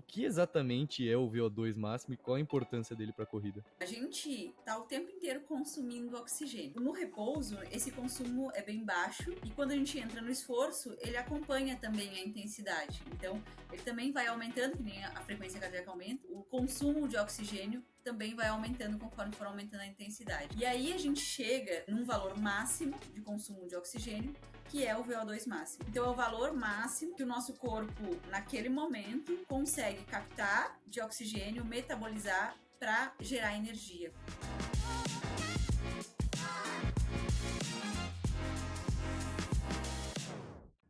que exatamente é o VO2 máximo e qual a importância dele para a corrida? A gente está o tempo inteiro consumindo oxigênio. No repouso, esse consumo é bem baixo e quando a gente entra no esforço, ele acompanha também a intensidade. Então, ele também vai aumentando, que nem a frequência cardíaca aumenta, o consumo de oxigênio também vai aumentando conforme for aumentando a intensidade. E aí a gente chega num valor máximo de consumo de oxigênio, que é o VO2 máximo. Então é o valor máximo que o nosso corpo, naquele momento, consegue captar de oxigênio, metabolizar para gerar energia.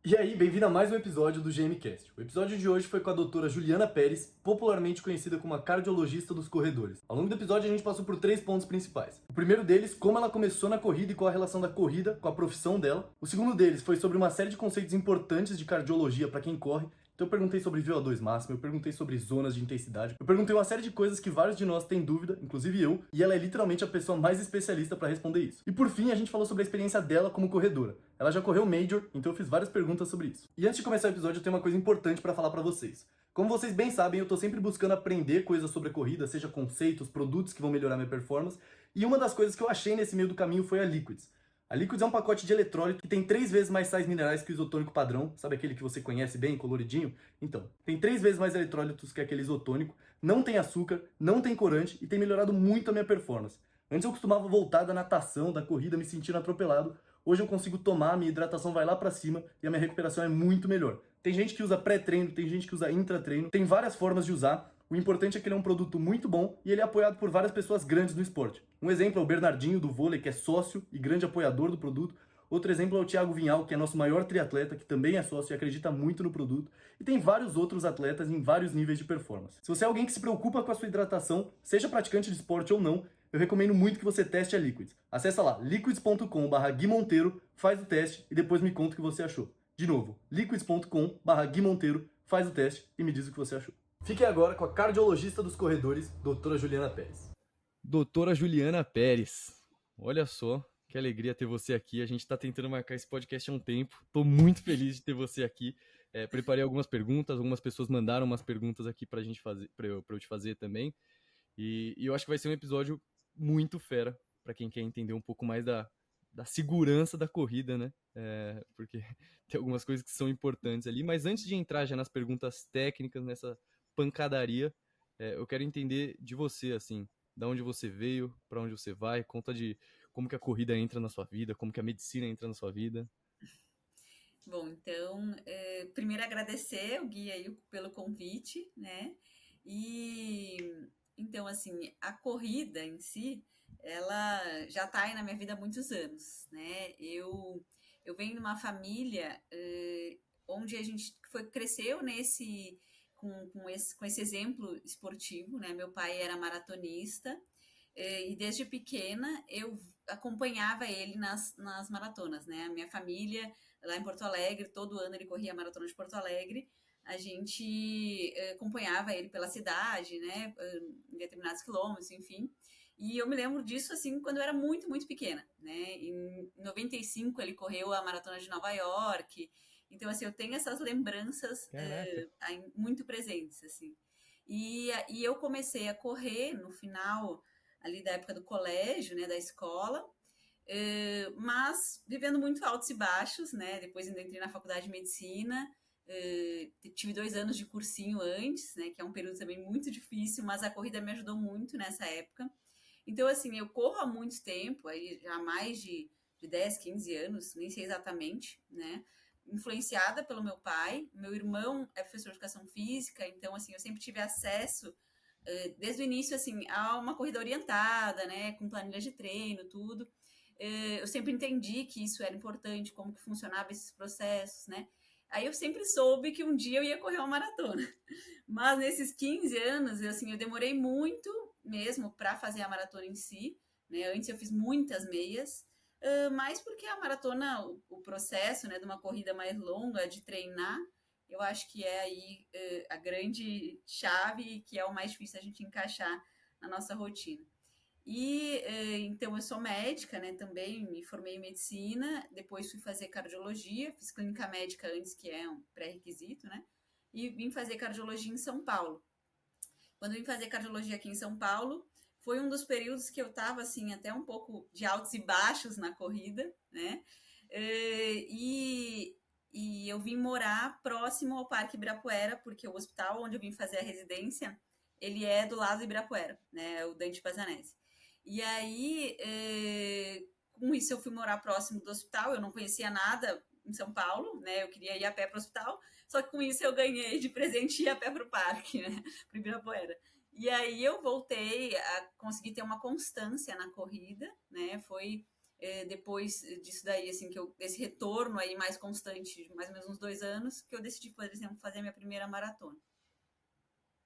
E aí, bem-vindo a mais um episódio do GMcast. O episódio de hoje foi com a doutora Juliana Pérez, popularmente conhecida como a cardiologista dos corredores. Ao longo do episódio a gente passou por 3 pontos principais. O primeiro deles, como ela começou na corrida e qual a relação da corrida com a profissão dela. O segundo deles foi sobre uma série de conceitos importantes de cardiologia para quem corre. Então eu perguntei sobre VO2 máximo, eu perguntei sobre zonas de intensidade, eu perguntei uma série de coisas que vários de nós têm dúvida, inclusive eu, e ela é literalmente a pessoa mais especialista para responder isso. E por fim, a gente falou sobre a experiência dela como corredora. Ela já correu Major, então eu fiz várias perguntas sobre isso. E antes de começar o episódio, eu tenho uma coisa importante para falar para vocês. Como vocês bem sabem, eu tô sempre buscando aprender coisas sobre a corrida, seja conceitos, produtos que vão melhorar minha performance, e uma das coisas que eu achei nesse meio do caminho foi a Liquids. A Liquids é um pacote de eletrólito que tem 3 vezes mais sais minerais que o isotônico padrão, sabe aquele que você conhece bem, coloridinho? Então, tem 3 vezes mais eletrólitos que aquele isotônico, não tem açúcar, não tem corante e tem melhorado muito a minha performance. Antes eu costumava voltar da natação, da corrida, me sentindo atropelado. Hoje eu consigo tomar, minha hidratação vai lá pra cima e a minha recuperação é muito melhor. Tem gente que usa pré-treino, tem gente que usa intra-treino, tem várias formas de usar. O importante é que ele é um produto muito bom e ele é apoiado por várias pessoas grandes no esporte. Um exemplo é o Bernardinho do vôlei, que é sócio e grande apoiador do produto. Outro exemplo é o Thiago Vinhal, que é nosso maior triatleta, que também é sócio e acredita muito no produto. E tem vários outros atletas em vários níveis de performance. Se você é alguém que se preocupa com a sua hidratação, seja praticante de esporte ou não, eu recomendo muito que você teste a Liquids. Acessa lá, liquids.com/guimonteiro, faz o teste e depois me conta o que você achou. De novo, liquids.com/guimonteiro, faz o teste e me diz o que você achou. Fiquem agora com a cardiologista dos corredores, doutora Juliana Pérez. Doutora Juliana Pérez, olha só que alegria ter você aqui. A gente está tentando marcar esse podcast há um tempo. Estou muito feliz de ter você aqui. Preparei algumas perguntas, algumas pessoas mandaram umas perguntas aqui para eu te fazer também. E eu acho que vai ser um episódio muito fera para quem quer entender um pouco mais da segurança da corrida, né? Porque tem algumas coisas que são importantes ali. Mas antes de entrar já nas perguntas técnicas, nessa pancadaria, eu quero entender de você, assim, da onde você veio, para onde você vai, conta de como que a corrida entra na sua vida, como que a medicina entra na sua vida. Bom, então, primeiro agradecer o Gui aí pelo convite, né? E então, assim, a corrida em si, ela já está aí na minha vida há muitos anos, né? Eu venho de uma família onde a gente cresceu com esse exemplo esportivo, né? Meu pai era maratonista e desde pequena eu acompanhava ele nas maratonas, né? A minha família lá em Porto Alegre, todo ano ele corria a maratona de Porto Alegre, a gente acompanhava ele pela cidade, né? Em determinados quilômetros, enfim. E eu me lembro disso, assim, quando eu era muito, muito pequena, né? Em 95 ele correu a maratona de Nova York. Então, assim, eu tenho essas lembranças muito presentes, assim. E eu comecei a correr no final ali da época do colégio, né, da escola, mas vivendo muito altos e baixos, né? Depois ainda entrei na faculdade de medicina, tive 2 anos de cursinho antes, né? Que é um período também muito difícil, mas a corrida me ajudou muito nessa época. Então, assim, eu corro há muito tempo, aí já há mais de 10, 15 anos, nem sei exatamente, né? Influenciada pelo meu pai. Meu irmão é professor de educação física, então, assim, eu sempre tive acesso desde o início, assim, a uma corrida orientada, né, com planilha de treino, tudo. Eu sempre entendi que isso era importante, como que funcionava esses processos, né. Aí eu sempre soube que um dia eu ia correr uma maratona. Mas nesses 15 anos, assim, eu demorei muito mesmo para fazer a maratona em si, né. Antes eu fiz muitas meias, mas porque a maratona, o processo, né, de uma corrida mais longa, de treinar, eu acho que é aí a grande chave que é o mais difícil a gente encaixar na nossa rotina. E então eu sou médica, né? Também me formei em medicina, depois fui fazer cardiologia, fiz clínica médica antes, que é um pré-requisito, né? e vim fazer cardiologia em São Paulo. Quando eu vim fazer cardiologia aqui em São Paulo, foi um dos períodos que eu estava, assim, até um pouco de altos e baixos na corrida, né? E eu vim morar próximo ao Parque Ibirapuera, porque o hospital onde eu vim fazer a residência, ele é do lado do Ibirapuera, né? O Dante Pazanese. E aí, com isso, eu fui morar próximo do hospital, eu não conhecia nada em São Paulo, né? Eu queria ir a pé para o hospital, só que com isso eu ganhei de presente ir a pé para o parque, né? Para o Ibirapuera. E aí eu voltei a conseguir ter uma constância na corrida, né? Foi depois disso daí, assim, esse retorno aí mais constante, de mais ou menos uns 2 anos, que eu decidi, por exemplo, fazer a minha primeira maratona.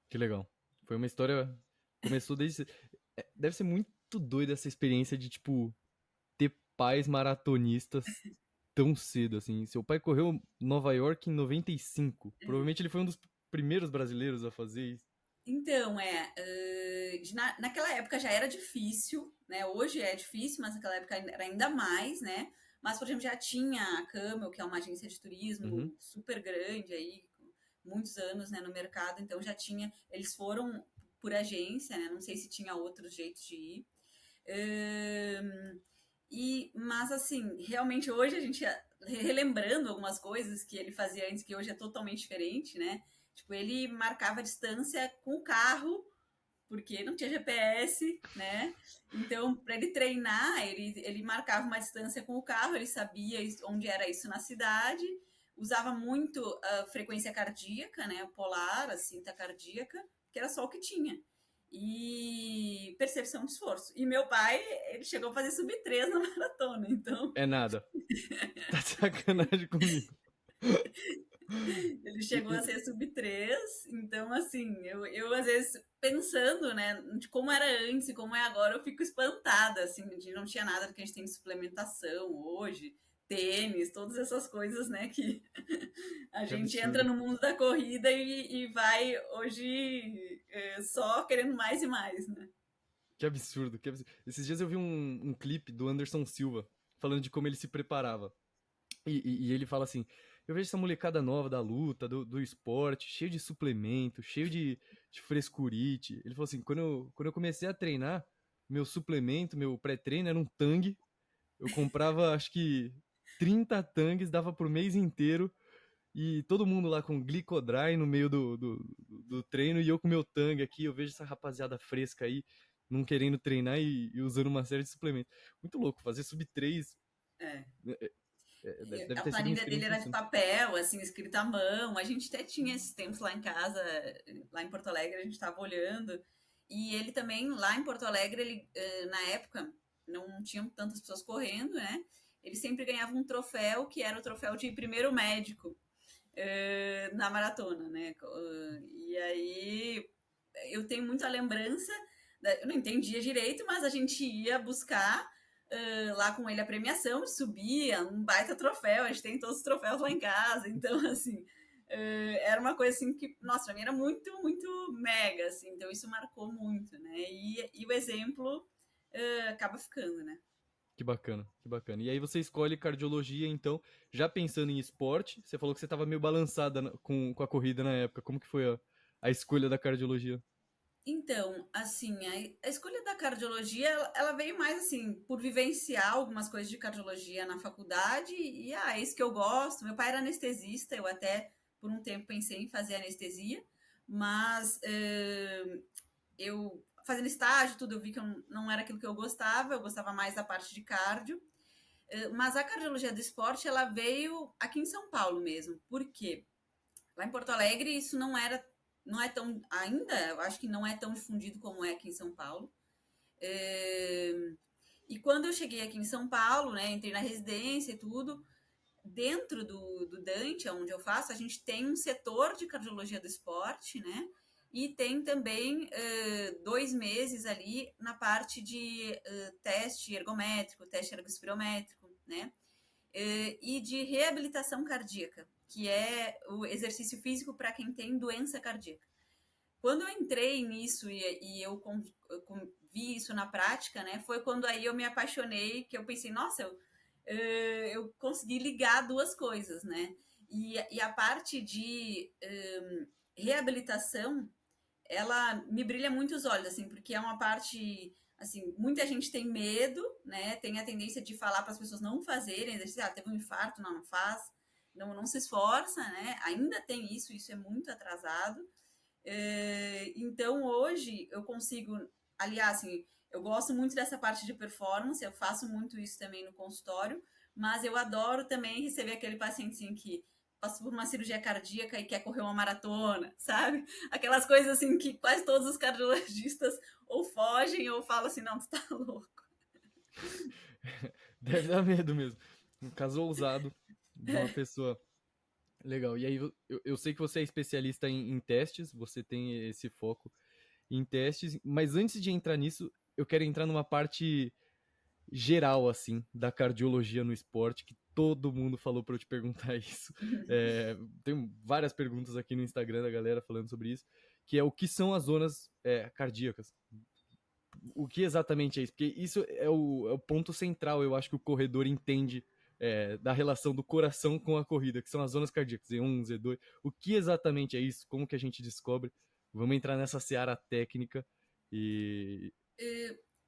Que legal. Foi uma história. Começou desde. Deve ser muito doida essa experiência de, tipo, ter pais maratonistas tão cedo, assim. Seu pai correu Nova York em 95. Provavelmente ele foi um dos primeiros brasileiros a fazer isso. Então, naquela época já era difícil, né? Hoje é difícil, mas naquela época era ainda mais, né? Mas, por exemplo, já tinha a Camel, que é uma agência de turismo super grande aí, com muitos anos, né, no mercado, então já tinha, eles foram por agência, né? Não sei se tinha outros jeitos de ir. Mas assim, realmente hoje a gente relembrando algumas coisas que ele fazia antes, que hoje é totalmente diferente, né? Tipo, ele marcava a distância com o carro, porque não tinha GPS, né? Então, para ele treinar, ele marcava uma distância com o carro, ele sabia onde era isso na cidade, usava muito a frequência cardíaca, né? O polar, a cinta cardíaca, que era só o que tinha. E percepção de esforço. E meu pai, ele chegou a fazer sub-3 na maratona, então... É nada. Tá de sacanagem comigo. Ele chegou a ser sub-3, então, assim, eu às vezes pensando, né, de como era antes e como é agora, eu fico espantada, assim, de não tinha nada do que a gente tem de suplementação hoje, tênis, todas essas coisas, né, que a Que gente absurdo. entra no mundo da corrida e vai hoje só querendo mais e mais, né. Que absurdo, que absurdo. Esses dias eu vi um clipe do Anderson Silva falando de como ele se preparava. E ele fala assim: eu vejo essa molecada nova da luta, do esporte, cheio de suplemento, cheio de frescurite. Ele falou assim: quando eu comecei a treinar, meu suplemento, meu pré-treino era um Tang. Eu comprava, acho que 30 Tangs, dava pro mês inteiro. E todo mundo lá com Glicodry no meio do treino. E eu com meu Tang aqui. Eu vejo essa rapaziada fresca aí, não querendo treinar e usando uma série de suplementos. Muito louco, fazer sub 3 É. deve A ter sido uma planilha dele experiência era de insana. papel, assim, escrita à mão. A gente até tinha esses tempos lá em casa, lá em Porto Alegre, a gente estava olhando. E ele também, lá em Porto Alegre, ele, na época, não tinham tantas pessoas correndo, né? Ele sempre ganhava um troféu, que era o troféu de primeiro médico na maratona, né? E aí eu tenho muita lembrança, eu não entendia direito, mas a gente ia buscar lá com ele a premiação, subia, um baita troféu, a gente tem todos os troféus lá em casa, então assim, era uma coisa assim que, nossa, pra mim era muito, muito mega, assim, então isso marcou muito, né? E o exemplo acaba ficando, né? Que bacana, que bacana. E aí você escolhe cardiologia, então, já pensando em esporte, você falou que você estava meio balançada com a corrida na época. Como que foi a escolha da cardiologia? Então, assim, a escolha da cardiologia, ela veio mais assim, por vivenciar algumas coisas de cardiologia na faculdade, e é isso que eu gosto. Meu pai era anestesista, eu até por um tempo pensei em fazer anestesia, mas eu fazendo estágio, tudo, eu vi que eu não era aquilo que eu gostava mais da parte de cardio. Mas a cardiologia do esporte, ela veio aqui em São Paulo mesmo. Por quê? Lá em Porto Alegre, isso não é tão, ainda, eu acho que não é tão difundido como é aqui em São Paulo. E quando eu cheguei aqui em São Paulo, né, entrei na residência e tudo, dentro do Dante, onde eu faço, a gente tem um setor de cardiologia do esporte, né? E tem também 2 meses ali na parte de teste ergométrico, teste ergospirométrico, né? E de reabilitação cardíaca, que é o exercício físico para quem tem doença cardíaca. Quando eu entrei nisso e eu vi isso na prática, né, foi quando aí eu me apaixonei, que eu pensei, nossa, eu consegui ligar duas coisas, né? E a parte de reabilitação, ela me brilha muito os olhos, assim, porque é uma parte, assim, muita gente tem medo, né? Tem a tendência de falar para as pessoas não fazerem exercício, teve um infarto, não faz, não se esforça, né? Ainda tem isso é muito atrasado. Então, hoje, eu consigo, aliás, assim, eu gosto muito dessa parte de performance, eu faço muito isso também no consultório, mas eu adoro também receber aquele pacientezinho que passou por uma cirurgia cardíaca e quer correr uma maratona, sabe? Aquelas coisas assim que quase todos os cardiologistas ou fogem ou falam assim, não, tu tá louco. Deve dar medo mesmo. Um caso ousado de uma pessoa. Legal. E aí, eu sei que você é especialista em testes, você tem esse foco em testes, mas antes de entrar nisso, eu quero entrar numa parte geral, assim, da cardiologia no esporte, que todo mundo falou para eu te perguntar isso. Tem várias perguntas aqui no Instagram da galera falando sobre isso, que é o que são as zonas cardíacas. O que exatamente é isso? Porque isso é o ponto central, eu acho que o corredor entende da relação do coração com a corrida, que são as zonas cardíacas, Z1, Z2. O que exatamente é isso? Como que a gente descobre? Vamos entrar nessa seara técnica e...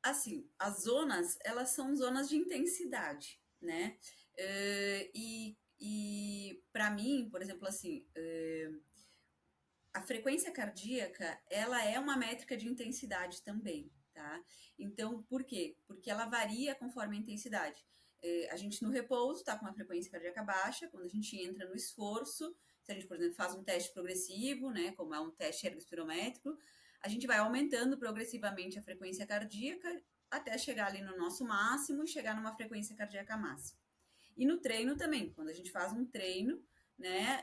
Assim, as zonas, elas são zonas de intensidade, né? E para mim, por exemplo, assim, a frequência cardíaca, ela é uma métrica de intensidade também, tá? Então, por quê? Porque ela varia conforme a intensidade. A gente no repouso está com uma frequência cardíaca baixa, quando a gente entra no esforço, se a gente, por exemplo, faz um teste progressivo, né, como é um teste ergospirométrico, a gente vai aumentando progressivamente a frequência cardíaca até chegar ali no nosso máximo e chegar numa frequência cardíaca máxima. E no treino também, quando a gente faz um treino, né,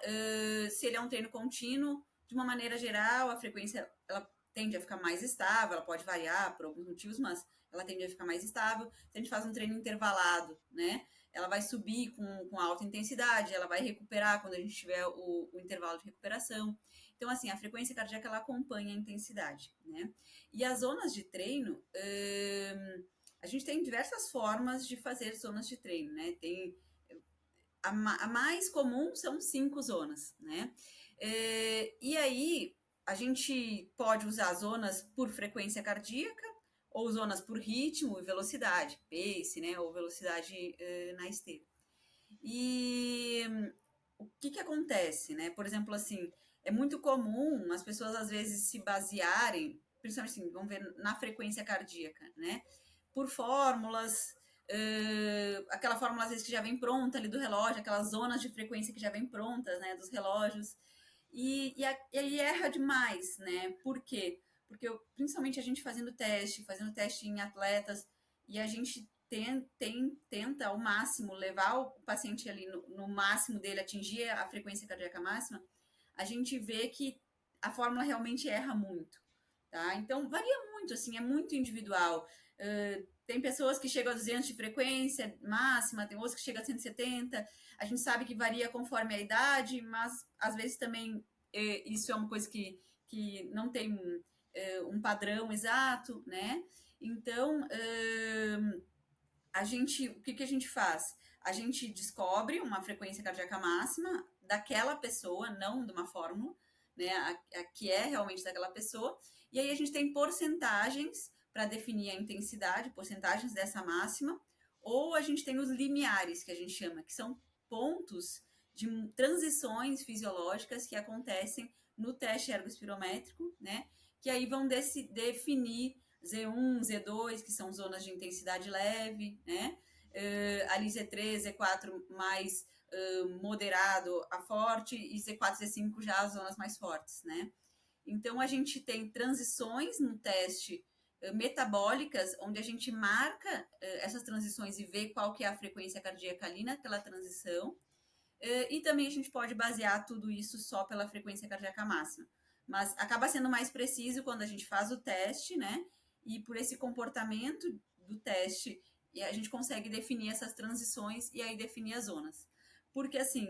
se ele é um treino contínuo, de uma maneira geral, a frequência ela tende a ficar mais estável, ela pode variar por alguns motivos, mas ela tende a ficar mais estável. Se a gente faz um treino intervalado, né, ela vai subir com alta intensidade, ela vai recuperar quando a gente tiver o intervalo de recuperação. Então, assim, a frequência cardíaca, ela acompanha a intensidade, né? E as zonas de treino, a gente tem diversas formas de fazer zonas de treino, né? Tem a mais comum são 5 zonas, né? E aí a gente pode usar zonas por frequência cardíaca ou zonas por ritmo e velocidade, pace, né? Ou velocidade na esteira. E o que acontece, né? Por exemplo, assim, é muito comum as pessoas às vezes se basearem, principalmente assim, vamos ver na frequência cardíaca, né? Por fórmulas, aquela fórmula às vezes que já vem pronta ali do relógio, aquelas zonas de frequência que já vem prontas, né, dos relógios, e aí erra demais, né? Por quê? Porque principalmente a gente fazendo teste em atletas, e a gente tenta ao máximo levar o paciente ali no máximo dele, atingir a frequência cardíaca máxima, a gente vê que a fórmula realmente erra muito, tá? Então varia muito, assim, é muito individual. Tem pessoas que chegam a 200 de frequência máxima, tem outras que chegam a 170. A gente sabe que varia conforme a idade, mas às vezes também isso é uma coisa que não tem um padrão exato, né? Então, o que a gente faz? A gente descobre uma frequência cardíaca máxima daquela pessoa, não de uma fórmula, né? A que é realmente daquela pessoa. E aí a gente tem porcentagens para definir a intensidade, porcentagens dessa máxima, ou a gente tem os limiares, que a gente chama, que são pontos de transições fisiológicas que acontecem no teste ergospirométrico, né? Que aí vão definir Z1, Z2, que são zonas de intensidade leve, né? Ali Z3, Z4 mais moderado a forte, e Z4, Z5 já as zonas mais fortes, né? Então, a gente tem transições no teste metabólicas, onde a gente marca essas transições e vê qual que é a frequência cardíaca ali naquela transição. E também a gente pode basear tudo isso só pela frequência cardíaca máxima. Mas acaba sendo mais preciso quando a gente faz o teste, né? E por esse comportamento do teste, a gente consegue definir essas transições e aí definir as zonas. Porque, assim,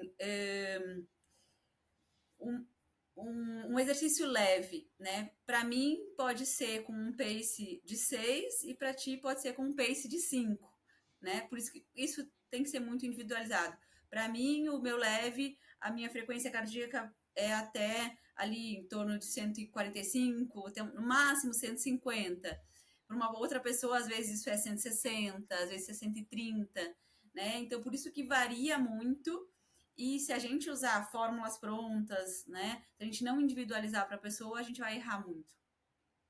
um exercício leve, né? Para mim, pode ser com um pace de 6 e para ti pode ser com um pace de 5, né? Por isso que isso tem que ser muito individualizado. Para mim, o meu leve, a minha frequência cardíaca é até ali em torno de 145, até no máximo 150. Para uma outra pessoa, às vezes isso é 160, às vezes é 130, né? Então, por isso que varia muito. E se a gente usar fórmulas prontas, né? Se a gente não individualizar para a pessoa, a gente vai errar muito.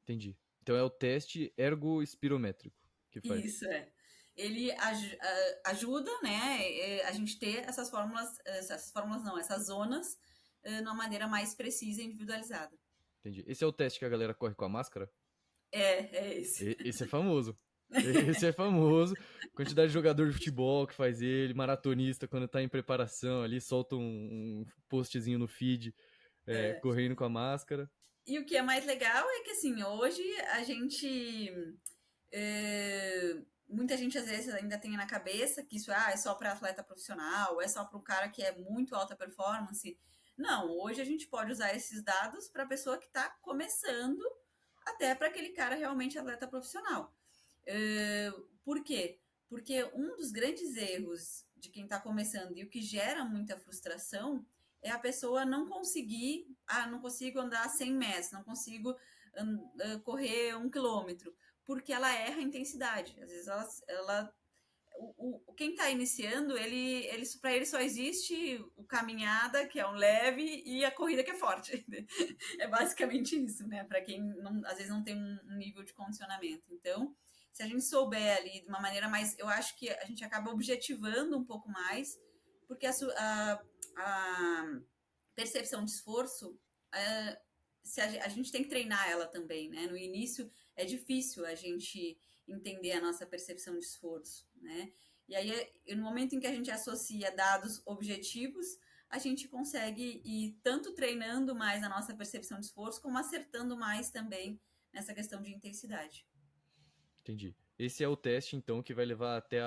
Entendi. Então é o teste ergospirométrico que faz. Isso é. Ele ajuda, né, a gente ter essas fórmulas não, essas zonas, de uma maneira mais precisa e individualizada. Entendi. Esse é o teste que a galera corre com a máscara? É esse. Esse é famoso. Esse é famoso. Quantidade de jogador de futebol que faz ele, maratonista, quando tá em preparação ali, solta um postzinho no feed, correndo com a máscara. E o que é mais legal é que, assim, hoje a gente. Muita gente às vezes ainda tem na cabeça que isso é só para atleta profissional, é só para um cara que é muito alta performance. Não, hoje a gente pode usar esses dados para a pessoa que está começando, até para aquele cara realmente atleta profissional. Por quê? Porque um dos grandes erros de quem está começando e o que gera muita frustração é a pessoa não conseguir, não consigo andar 100 metros, não consigo correr 1 quilômetro, porque ela erra a intensidade. Às vezes quem está iniciando, para ele só existe o caminhada, que é um leve, e a corrida, que é forte. É basicamente isso, né? Para quem às vezes não tem um nível de condicionamento. Então, se a gente souber ali de uma maneira mais. Eu acho que a gente acaba objetivando um pouco mais, porque a percepção de esforço, a gente tem que treinar ela também, né? No início é difícil a gente entender a nossa percepção de esforço, né? E aí, no momento em que a gente associa dados objetivos, a gente consegue ir tanto treinando mais a nossa percepção de esforço, como acertando mais também nessa questão de intensidade. Entendi. Esse é o teste, então, que vai levar até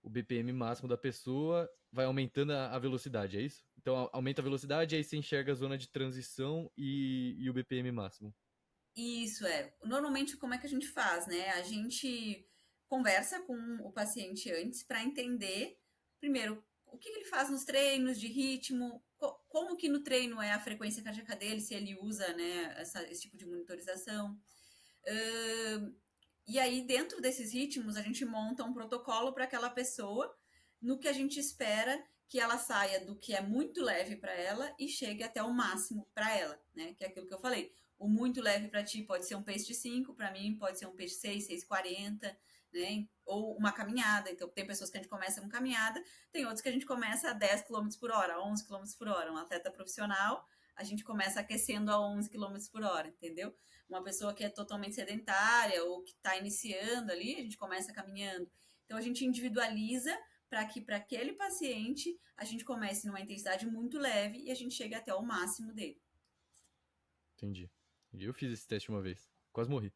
o BPM máximo da pessoa, vai aumentando a velocidade, é isso? Então, aumenta a velocidade, aí você enxerga a zona de transição e o BPM máximo. Isso é. Normalmente, como é que a gente faz, né? A gente conversa com o paciente antes para entender, primeiro, o que ele faz nos treinos de ritmo, como que no treino é a frequência cardíaca dele, se ele usa, né, esse tipo de monitorização. E aí, dentro desses ritmos, a gente monta um protocolo para aquela pessoa, no que a gente espera que ela saia do que é muito leve para ela e chegue até o máximo para ela, né? Que é aquilo que eu falei. O muito leve para ti pode ser um pace de 5, para mim pode ser um pace de 6, 6,40, né? Ou uma caminhada. Então, tem pessoas que a gente começa com caminhada, tem outros que a gente começa a 10 km por hora, 11 km por hora. Um atleta profissional, a gente começa aquecendo a 11 km por hora, entendeu? Uma pessoa que é totalmente sedentária ou que está iniciando ali, a gente começa caminhando. Então, a gente individualiza para que para aquele paciente a gente comece numa intensidade muito leve e a gente chegue até o máximo dele. Entendi. Eu fiz esse teste uma vez. Quase morri.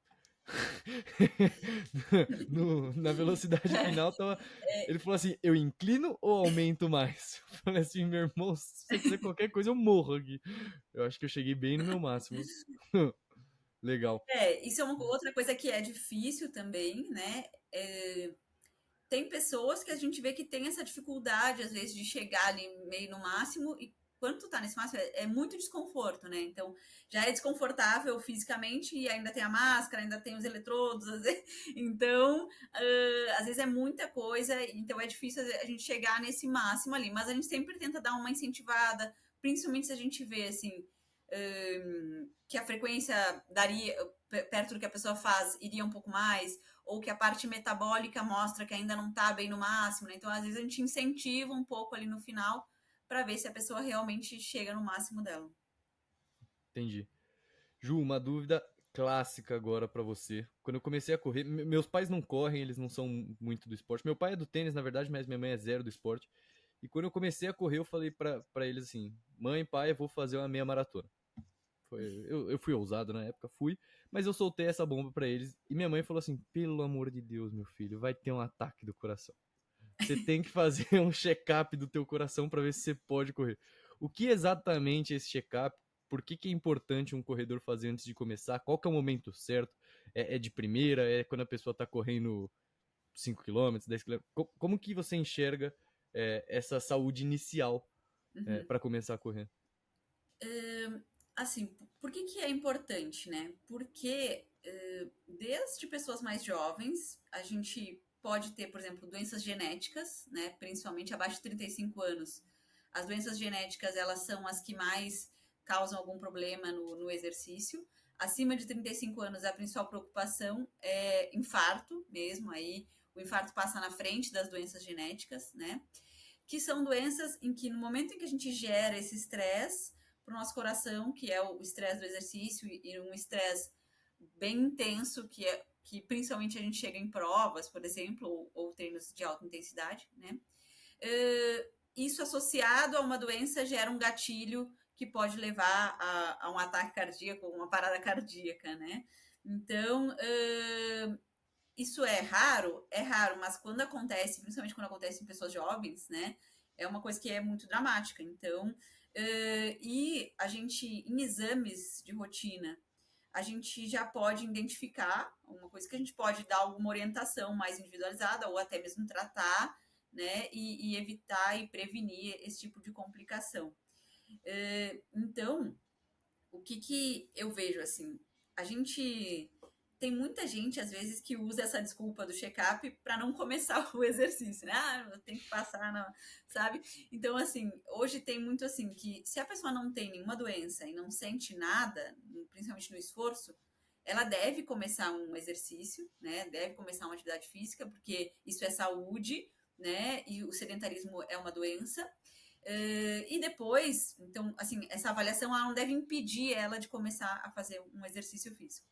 Na velocidade final, ele falou assim, eu inclino ou aumento mais? Eu falei assim, meu irmão, se você fizer qualquer coisa, eu morro aqui. Eu acho que eu cheguei bem no meu máximo. Legal. Isso é uma outra coisa que é difícil também, né? Tem pessoas que a gente vê que tem essa dificuldade, às vezes, de chegar ali meio no máximo, e quando tu tá nesse máximo, é muito desconforto, né? Então, já é desconfortável fisicamente e ainda tem a máscara, ainda tem os eletrodos, às vezes. Então, às vezes é muita coisa, então é difícil a gente chegar nesse máximo ali, mas a gente sempre tenta dar uma incentivada, principalmente se a gente vê, assim, que a frequência daria, perto do que a pessoa faz, iria um pouco mais, ou que a parte metabólica mostra que ainda não está bem no máximo, né? Então, às vezes, a gente incentiva um pouco ali no final para ver se a pessoa realmente chega no máximo dela. Entendi. Ju, uma dúvida clássica agora pra você. Quando eu comecei a correr, meus pais não correm, eles não são muito do esporte. Meu pai é do tênis, na verdade, mas minha mãe é zero do esporte. E quando eu comecei a correr, eu falei pra eles assim, mãe, pai, eu vou fazer uma meia maratona. Eu fui ousado na época, fui, mas eu soltei essa bomba pra eles. E minha mãe falou assim, pelo amor de Deus, meu filho, vai ter um ataque do coração. Você tem que fazer um check-up do teu coração pra ver se você pode correr. O que exatamente é esse check-up? Por que é importante um corredor fazer antes de começar? Qual que é o momento certo? É de primeira? É quando a pessoa tá correndo 5 km, 10 km? Como que você enxerga essa saúde inicial Uhum. para começar a correr? Assim, por que que é importante, né? Porque desde pessoas mais jovens, a gente pode ter, por exemplo, doenças genéticas, né? Principalmente abaixo de 35 anos. As doenças genéticas, elas são as que mais causam algum problema no exercício. Acima de 35 anos, a principal preocupação é infarto mesmo, aí o infarto passa na frente das doenças genéticas, né? Que são doenças em que no momento em que a gente gera esse estresse para o nosso coração, que é o estresse do exercício e um estresse bem intenso, que principalmente a gente chega em provas, por exemplo, ou treinos de alta intensidade, né? Isso associado a uma doença gera um gatilho que pode levar a um ataque cardíaco, uma parada cardíaca, né? Então, isso é raro, mas quando acontece, principalmente quando acontece em pessoas jovens, né? É uma coisa que é muito dramática. Então, e a gente, em exames de rotina, a gente já pode identificar uma coisa que a gente pode dar alguma orientação mais individualizada ou até mesmo tratar, né? E evitar e prevenir esse tipo de complicação. Então, o que que eu vejo assim? A gente tem muita gente às vezes que usa essa desculpa do check-up para não começar o exercício, né? Ah, eu tenho que passar, sabe? Então assim, hoje tem muito assim que se a pessoa não tem nenhuma doença e não sente nada, principalmente no esforço, ela deve começar um exercício, né? Deve começar uma atividade física, porque isso é saúde, né? E o sedentarismo é uma doença. E depois, então, assim, essa avaliação ela não deve impedir ela de começar a fazer um exercício físico.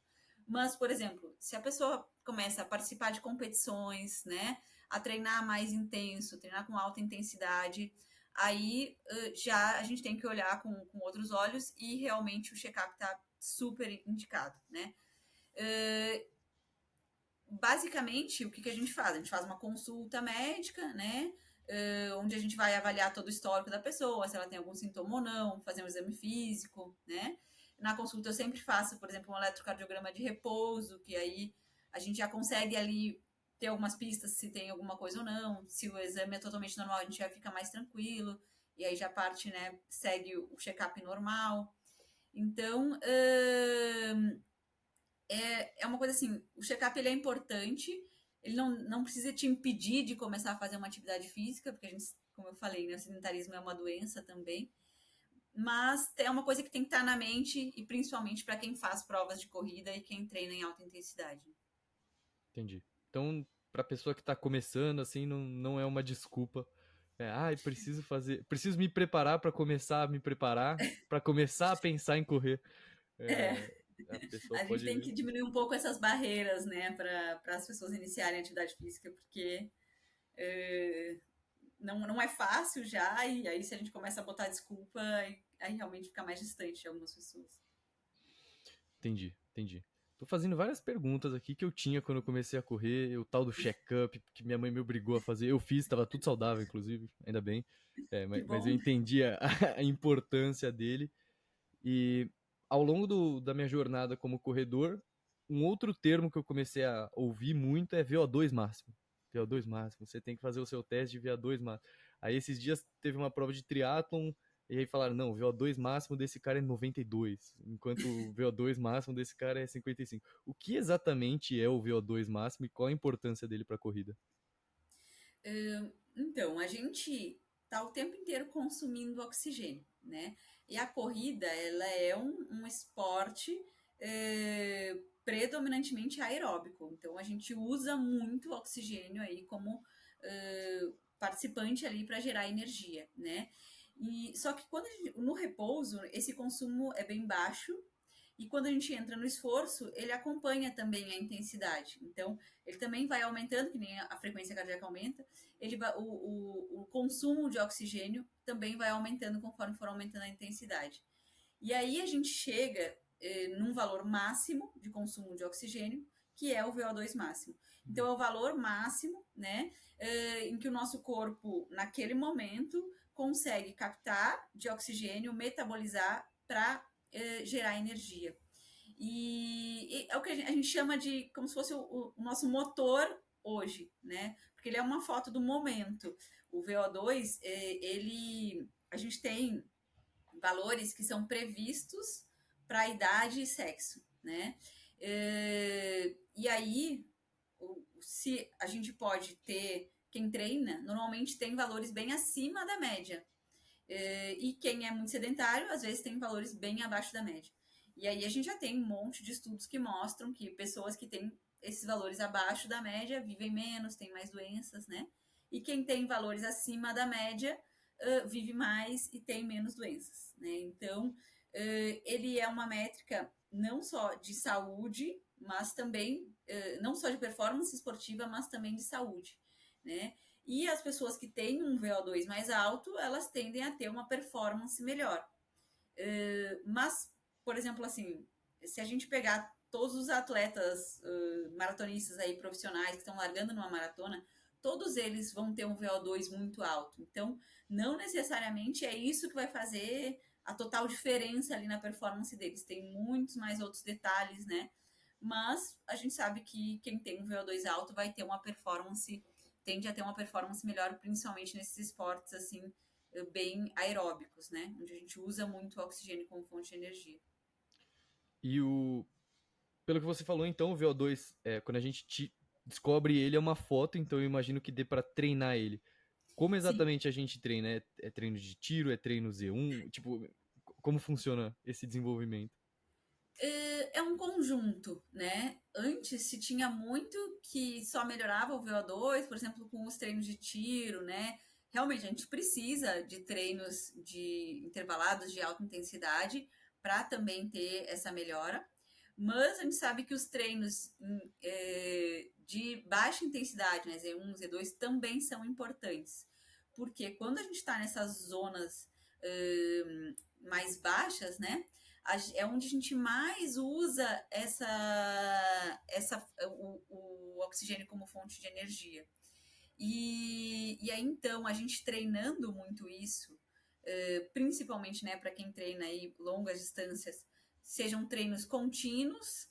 Mas, por exemplo, se a pessoa começa a participar de competições, né, a treinar mais intenso, treinar com alta intensidade, aí já a gente tem que olhar com outros olhos e realmente o check-up está super indicado, né? Basicamente, o que, que a gente faz? A gente faz uma consulta médica, né? Onde a gente vai avaliar todo o histórico da pessoa, se ela tem algum sintoma ou não, fazer um exame físico, né? Na consulta eu sempre faço, por exemplo, um eletrocardiograma de repouso, que aí a gente já consegue ali ter algumas pistas se tem alguma coisa ou não. Se o exame é totalmente normal, a gente já fica mais tranquilo. E aí já parte, né? Segue o check-up normal. Então, é uma coisa assim, o check-up ele é importante, ele não precisa te impedir de começar a fazer uma atividade física, porque a gente, como eu falei, né, o sedentarismo é uma doença também, mas é uma coisa que tem que estar na mente, e principalmente para quem faz provas de corrida e quem treina em alta intensidade. Entendi. Então, para pessoa que está começando, assim, não é uma desculpa. Preciso fazer, preciso me preparar para começar a me preparar, para começar a pensar em correr. É, A pessoa a gente tem pode. que diminuir um pouco essas barreiras, né, para as pessoas iniciarem a atividade física, porque não é fácil já, e aí se a gente começa a botar desculpa, aí realmente fica mais distante de algumas pessoas. Entendi, entendi. Tô fazendo várias perguntas aqui que eu tinha quando eu comecei a correr, o tal do check-up, que minha mãe me obrigou a fazer. Eu fiz, tava tudo saudável, inclusive, ainda bem. Que Mas eu bom. entendi a importância dele. E ao longo da minha jornada como corredor, um outro termo que eu comecei a ouvir muito é VO2 máximo. VO2 máximo, você tem que fazer o seu teste de VO2 máximo. Aí esses dias teve uma prova de triatlon, e aí falaram, não, o VO2 máximo desse cara é 92, enquanto o VO2 máximo desse cara é 55. O que exatamente é o VO2 máximo e qual a importância dele para a corrida? Então, a gente está o tempo inteiro consumindo oxigênio, né? E a corrida, ela é um esporte predominantemente aeróbico. Então, a gente usa muito oxigênio aí como participante ali para gerar energia, né? Só que no repouso, esse consumo é bem baixo, e quando a gente entra no esforço, ele acompanha também a intensidade. Então, ele também vai aumentando, que nem a frequência cardíaca aumenta, o consumo de oxigênio também vai aumentando conforme for aumentando a intensidade. E aí a gente chega num valor máximo de consumo de oxigênio, que é o VO2 máximo. Então, é o valor máximo, né, em que o nosso corpo, naquele momento, consegue captar de oxigênio, metabolizar para gerar energia. E é o que a gente chama de como se fosse o nosso motor hoje, né? Porque ele é uma foto do momento. O VO2, ele a gente tem valores que são previstos para idade e sexo, né? E aí, se a gente pode ter, quem treina, normalmente tem valores bem acima da média. E quem é muito sedentário, às vezes tem valores bem abaixo da média. E aí a gente já tem um monte de estudos que mostram que pessoas que têm esses valores abaixo da média vivem menos, têm mais doenças, né? E quem tem valores acima da média vive mais e tem menos doenças, né? Então, ele é uma métrica não só de saúde, mas também, não só de performance esportiva, mas também de saúde, né? E as pessoas que têm um VO2 mais alto, elas tendem a ter uma performance melhor. Mas, por exemplo, assim, se a gente pegar todos os atletas maratonistas aí profissionais que estão largando numa maratona, todos eles vão ter um VO2 muito alto. Então, não necessariamente é isso que vai fazer a total diferença ali na performance deles. Tem muitos mais outros detalhes, né? Mas a gente sabe que quem tem um VO2 alto vai ter uma performance, tende a ter uma performance melhor, principalmente nesses esportes assim, bem aeróbicos, né? Onde a gente usa muito o oxigênio como fonte de energia. E pelo que você falou, então, o VO2, quando a gente descobre ele, é uma foto, então eu imagino que dê para treinar ele. Como Sim, exatamente a gente treina? É treino de tiro? É treino Z1? Tipo, como funciona esse desenvolvimento? é um conjunto, né? Antes se tinha muito que só melhorava o VO2, por exemplo, com os treinos de tiro, né? Realmente a gente precisa de treinos de intervalados de alta intensidade para também ter essa melhora. Mas a gente sabe que os treinos de baixa intensidade, né, Z1, Z2, também são importantes. Porque quando a gente está nessas zonas mais baixas, né, é onde a gente mais usa o oxigênio como fonte de energia. E aí, então, a gente treinando muito isso, principalmente né, para quem treina aí longas distâncias, sejam treinos contínuos,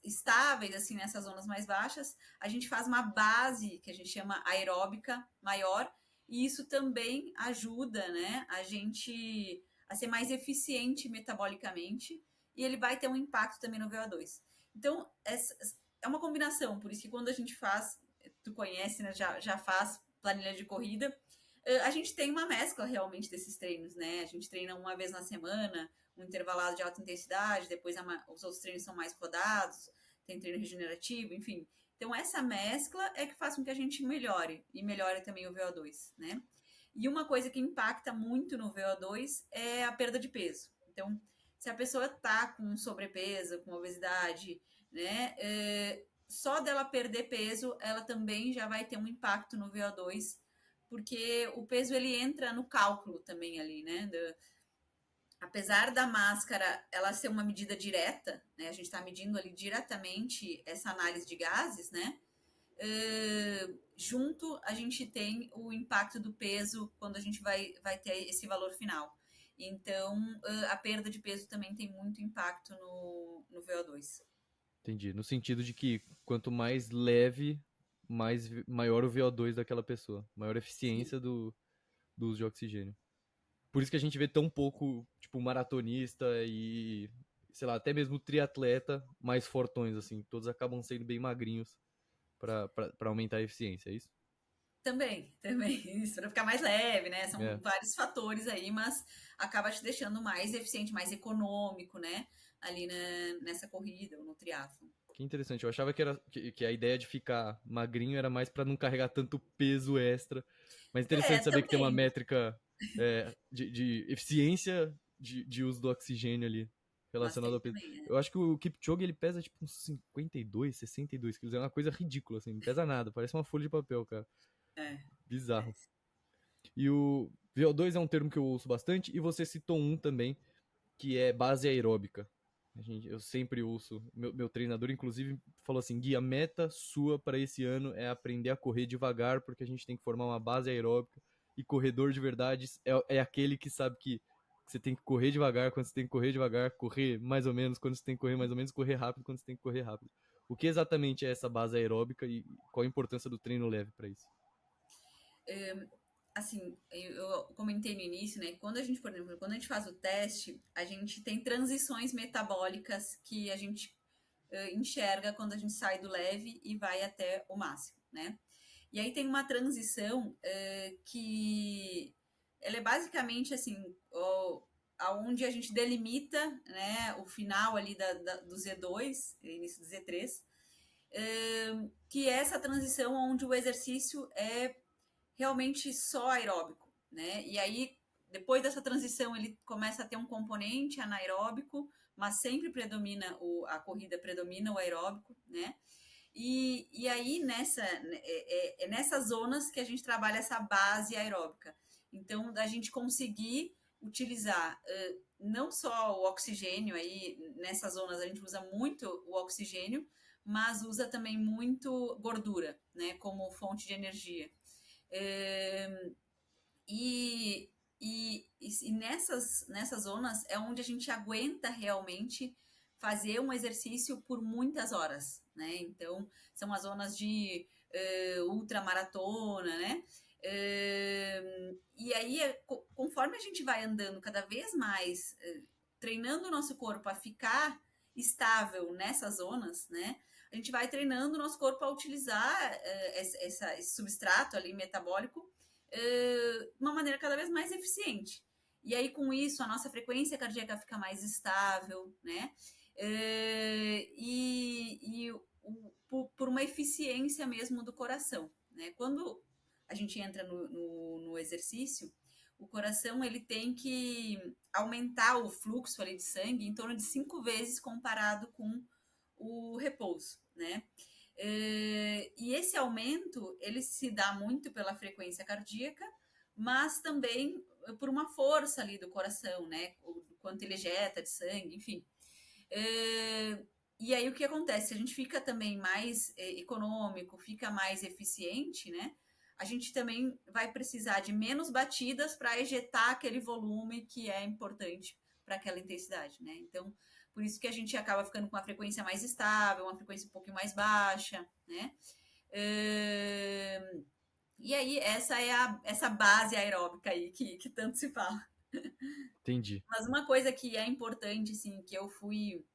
estáveis assim nessas zonas mais baixas, a gente faz uma base que a gente chama aeróbica maior, e isso também ajuda né, a gente a ser mais eficiente metabolicamente, e ele vai ter um impacto também no VO2. Então, é uma combinação, por isso que quando a gente faz, tu conhece, né, já faz planilha de corrida, a gente tem uma mescla realmente desses treinos, né? A gente treina uma vez na semana, um intervalado de alta intensidade, depois os outros treinos são mais rodados, tem treino regenerativo, enfim. Então, essa mescla é que faz com que a gente melhore, e melhore também o VO2, né? E uma coisa que impacta muito no VO2 é a perda de peso. Então, se a pessoa tá com sobrepeso, com obesidade, né, só dela perder peso, ela também já vai ter um impacto no VO2, porque o peso ele entra no cálculo também ali, né? Apesar da máscara ela ser uma medida direta, né? A gente está medindo ali diretamente essa análise de gases, né? Junto a gente tem o impacto do peso quando a gente vai ter esse valor final. Então, a perda de peso também tem muito impacto no VO2. Entendi. No sentido de que quanto mais leve, maior o VO2 daquela pessoa. Maior Sim. eficiência do uso de oxigênio. Por isso que a gente vê tão pouco, tipo, maratonista e, sei lá, até mesmo triatleta mais fortões, assim. Todos acabam sendo bem magrinhos pra aumentar a eficiência, é isso? Também, isso, para ficar mais leve, né? São É. vários fatores aí, mas acaba te deixando mais eficiente, mais econômico, né? Ali nessa corrida ou no triatlo. Que interessante. Eu achava que a ideia de ficar magrinho era mais pra não carregar tanto peso extra. Mas interessante saber que tem uma Também. métrica de eficiência de uso do oxigênio ali Mas relacionado tem ao peso. também, Eu acho que o Kipchoge ele pesa tipo uns 52, 62 quilos. É uma coisa ridícula, assim. Não pesa nada. Parece uma folha de papel, cara. é. Bizarro. É. E o VO2 é um termo que eu ouço bastante. E você citou um também, que é base aeróbica. Eu sempre ouço. Meu treinador, inclusive, falou assim: Gui, a meta sua para esse ano é aprender a correr devagar, porque a gente tem que formar uma base aeróbica. E corredor de verdade é aquele que sabe que você tem que correr devagar quando você tem que correr devagar, correr mais ou menos quando você tem que correr mais ou menos, correr rápido quando você tem que correr rápido. O que exatamente é essa base aeróbica e qual a importância do treino leve para isso? assim, eu comentei no início, né? Quando a gente, por exemplo, quando a gente faz o teste, a gente tem transições metabólicas que a gente enxerga quando a gente sai do leve e vai até o máximo, né? E aí tem uma transição que ela é basicamente assim, aonde a gente delimita, né, o final ali do Z2, início do Z3, que é essa transição onde o exercício é realmente só aeróbico, né? E aí, depois dessa transição, ele começa a ter um componente anaeróbico, mas sempre predomina a corrida predomina o aeróbico, né? E aí, nessas zonas que a gente trabalha essa base aeróbica. Então, a gente conseguir utilizar não só o oxigênio, aí nessas zonas a gente usa muito o oxigênio, mas usa também muito gordura, né, como fonte de energia. É, e, e nessas zonas é onde a gente aguenta realmente fazer um exercício por muitas horas, né? Então, são as zonas de ultramaratona, né? E aí, conforme a gente vai andando cada vez mais, treinando o nosso corpo a ficar estável nessas zonas, né? A gente vai treinando o nosso corpo a utilizar esse substrato ali metabólico de uma maneira cada vez mais eficiente. E aí, com isso, a nossa frequência cardíaca fica mais estável, né? Por uma eficiência mesmo do coração, né? Quando a gente entra no exercício, o coração ele tem que aumentar o fluxo ali de sangue em torno de 5 vezes comparado com o repouso, né? E esse aumento ele se dá muito pela frequência cardíaca, mas também por uma força ali do coração, né? O quanto ele ejeta de sangue, enfim. E aí o que acontece? A gente fica também mais econômico, fica mais eficiente, né? A gente também vai precisar de menos batidas para ejetar aquele volume que é importante para aquela intensidade, né? Então, por isso que a gente acaba ficando com uma frequência mais estável, uma frequência um pouquinho mais baixa, né? E aí, essa é essa base aeróbica aí que tanto se fala. Entendi. Mas uma coisa que é importante, assim, que eu fui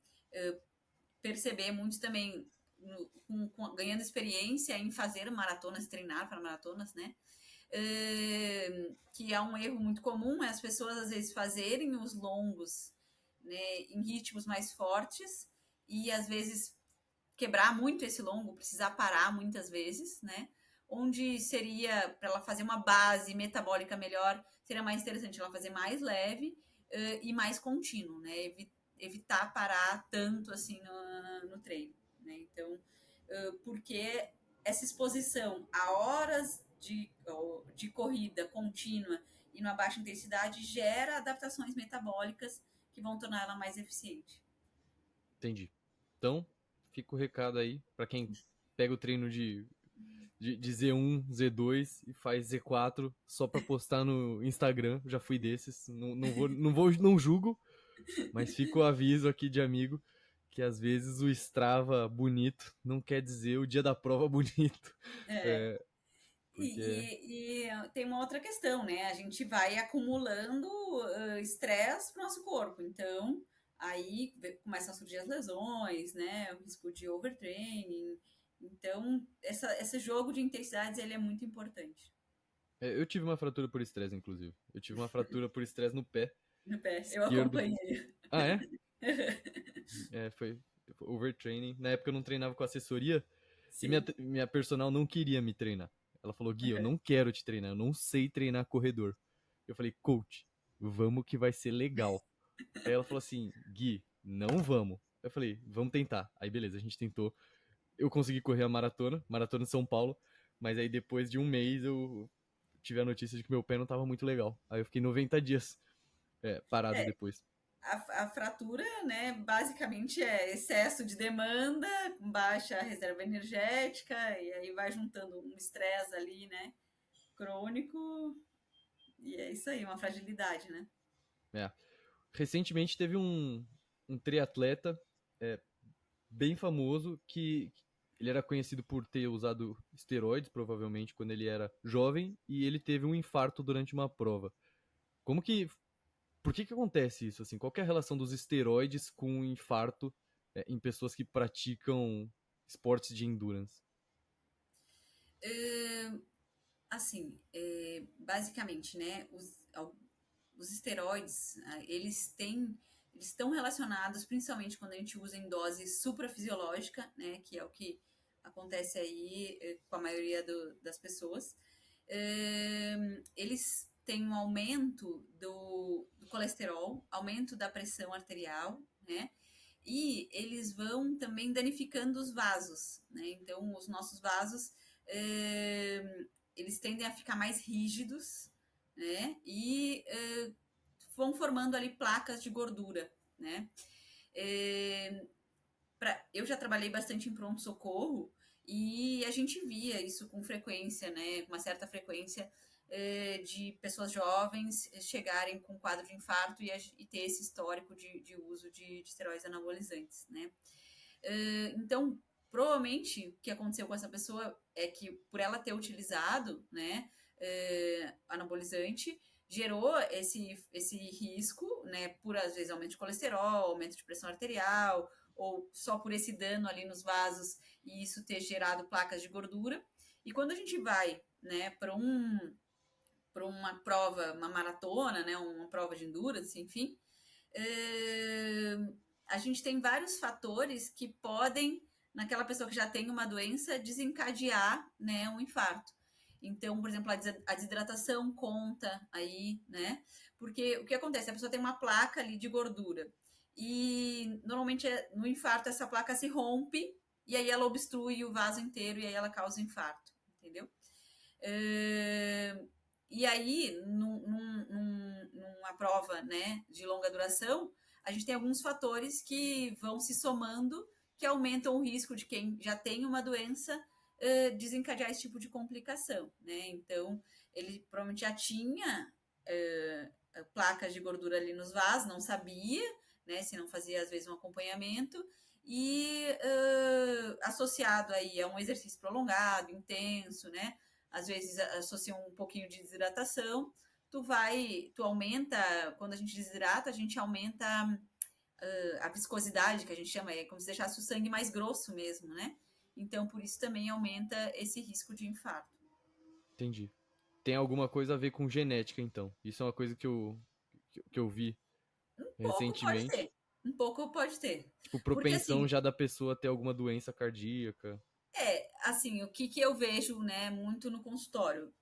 perceber muito também ganhando experiência em fazer maratonas, treinar para maratonas, né? Que é um erro muito comum, é as pessoas às vezes fazerem os longos, né, em ritmos mais fortes e às vezes quebrar muito esse longo, precisar parar muitas vezes, né? Onde seria para ela fazer uma base metabólica melhor, seria mais interessante ela fazer mais leve e mais contínuo, né? Evitar parar tanto assim no treino, né? Então, porque essa exposição a horas de corrida contínua e numa baixa intensidade gera adaptações metabólicas que vão tornar ela mais eficiente. Entendi. Então, fica o recado aí para quem pega o treino de Z1, Z2 e faz Z4 só pra postar no Instagram. Já fui desses. Não julgo, mas fica o aviso aqui de amigo que às vezes o Strava bonito não quer dizer o dia da prova bonito. É. É, porque. E tem uma outra questão, né? A gente vai acumulando estresse para o nosso corpo. Então, aí começam a surgir as lesões, né? O risco de overtraining. Então, esse jogo de intensidades ele é muito importante. Eu tive uma fratura por estresse, inclusive. Eu tive uma fratura por estresse no pé No pé, eu esquerdo. acompanhei. Ah, é? Foi overtraining. Na época eu não treinava com assessoria e Sim. minha personal não queria me treinar. Ela falou, Gui, eu não quero te treinar, eu não sei treinar corredor. Eu falei, coach, vamos que vai ser legal. Aí ela falou assim, Gui, não vamos. Eu falei, vamos tentar. Aí beleza, a gente tentou. Eu consegui correr a maratona de São Paulo, mas aí depois de um mês eu tive a notícia de que meu pé não tava muito legal. Aí eu fiquei 90 dias parado É, depois. a fratura, né, basicamente é excesso de demanda, com baixa reserva energética, e aí vai juntando um estresse ali, né, crônico, e é isso aí, uma fragilidade, né? É. Recentemente teve um triatleta é, bem famoso que ele era conhecido por ter usado esteroides, provavelmente, quando ele era jovem, e ele teve um infarto durante uma prova. Como que... Por que acontece isso, assim? Qual que é a relação dos esteroides com o infarto em pessoas que praticam esportes de endurance? Assim, basicamente, né, os esteroides, eles estão relacionados, principalmente quando a gente usa em dose suprafisiológica, né, que é o que acontece aí com a maioria das pessoas. Eles têm um aumento do colesterol, aumento da pressão arterial, né, e eles vão também danificando os vasos, né, então os nossos vasos, eles tendem a ficar mais rígidos, né, e vão formando ali placas de gordura, né. Eu já trabalhei bastante em pronto-socorro e a gente via isso com frequência, né, com uma certa frequência, de pessoas jovens chegarem com quadro de infarto e ter esse histórico de uso de esteroides anabolizantes, né. Então, provavelmente, o que aconteceu com essa pessoa é que, por ela ter utilizado, né, anabolizante, gerou esse risco, né, por, às vezes, aumento de colesterol, aumento de pressão arterial, ou só por esse dano ali nos vasos, e isso ter gerado placas de gordura. E quando a gente vai, né, para uma prova, uma maratona, né, uma prova de endurance, enfim, a gente tem vários fatores que podem, naquela pessoa que já tem uma doença, desencadear, né, um infarto. Então, por exemplo, a desidratação conta aí, né? Porque o que acontece? A pessoa tem uma placa ali de gordura e normalmente no infarto essa placa se rompe e aí ela obstrui o vaso inteiro e aí ela causa infarto, entendeu? E aí, numa prova, né, de longa duração, a gente tem alguns fatores que vão se somando, que aumentam o risco de quem já tem uma doença desencadear esse tipo de complicação, né? Então, ele provavelmente já tinha placas de gordura ali nos vasos, não sabia, né, se não fazia, às vezes, um acompanhamento, e associado aí a um exercício prolongado, intenso, né? Às vezes associam um pouquinho de desidratação, tu aumenta, quando a gente desidrata, a gente aumenta a viscosidade, que a gente chama, é como se deixasse o sangue mais grosso mesmo, né? Então, por isso também aumenta esse risco de infarto. Entendi. Tem alguma coisa a ver com genética, então. Isso é uma coisa que eu vi Um pouco pode recentemente. ter. Um pouco pode ter. Tipo, Porque, propensão assim, já da pessoa ter alguma doença cardíaca. assim, o que eu vejo, né, muito no consultório,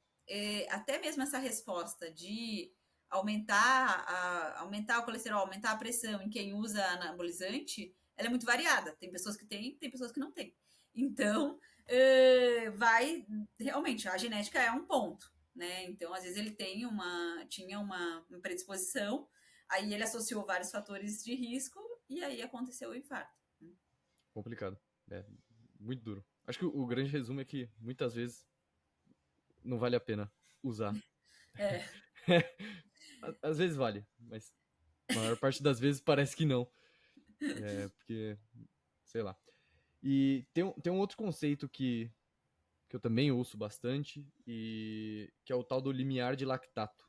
até mesmo essa resposta de aumentar o colesterol, aumentar a pressão em quem usa anabolizante, ela é muito variada. Tem pessoas que têm, tem pessoas que não têm. Então, realmente, a genética é um ponto, né? Então, às vezes ele tinha uma predisposição, aí ele associou vários fatores de risco e aí aconteceu o infarto. Complicado. É, muito duro. Acho que o grande resumo é que muitas vezes não vale a pena usar. É. Às vezes vale, mas a maior parte das vezes parece que não. Porque, sei lá. E tem um outro conceito que eu também ouço bastante, e que é o tal do limiar de lactato.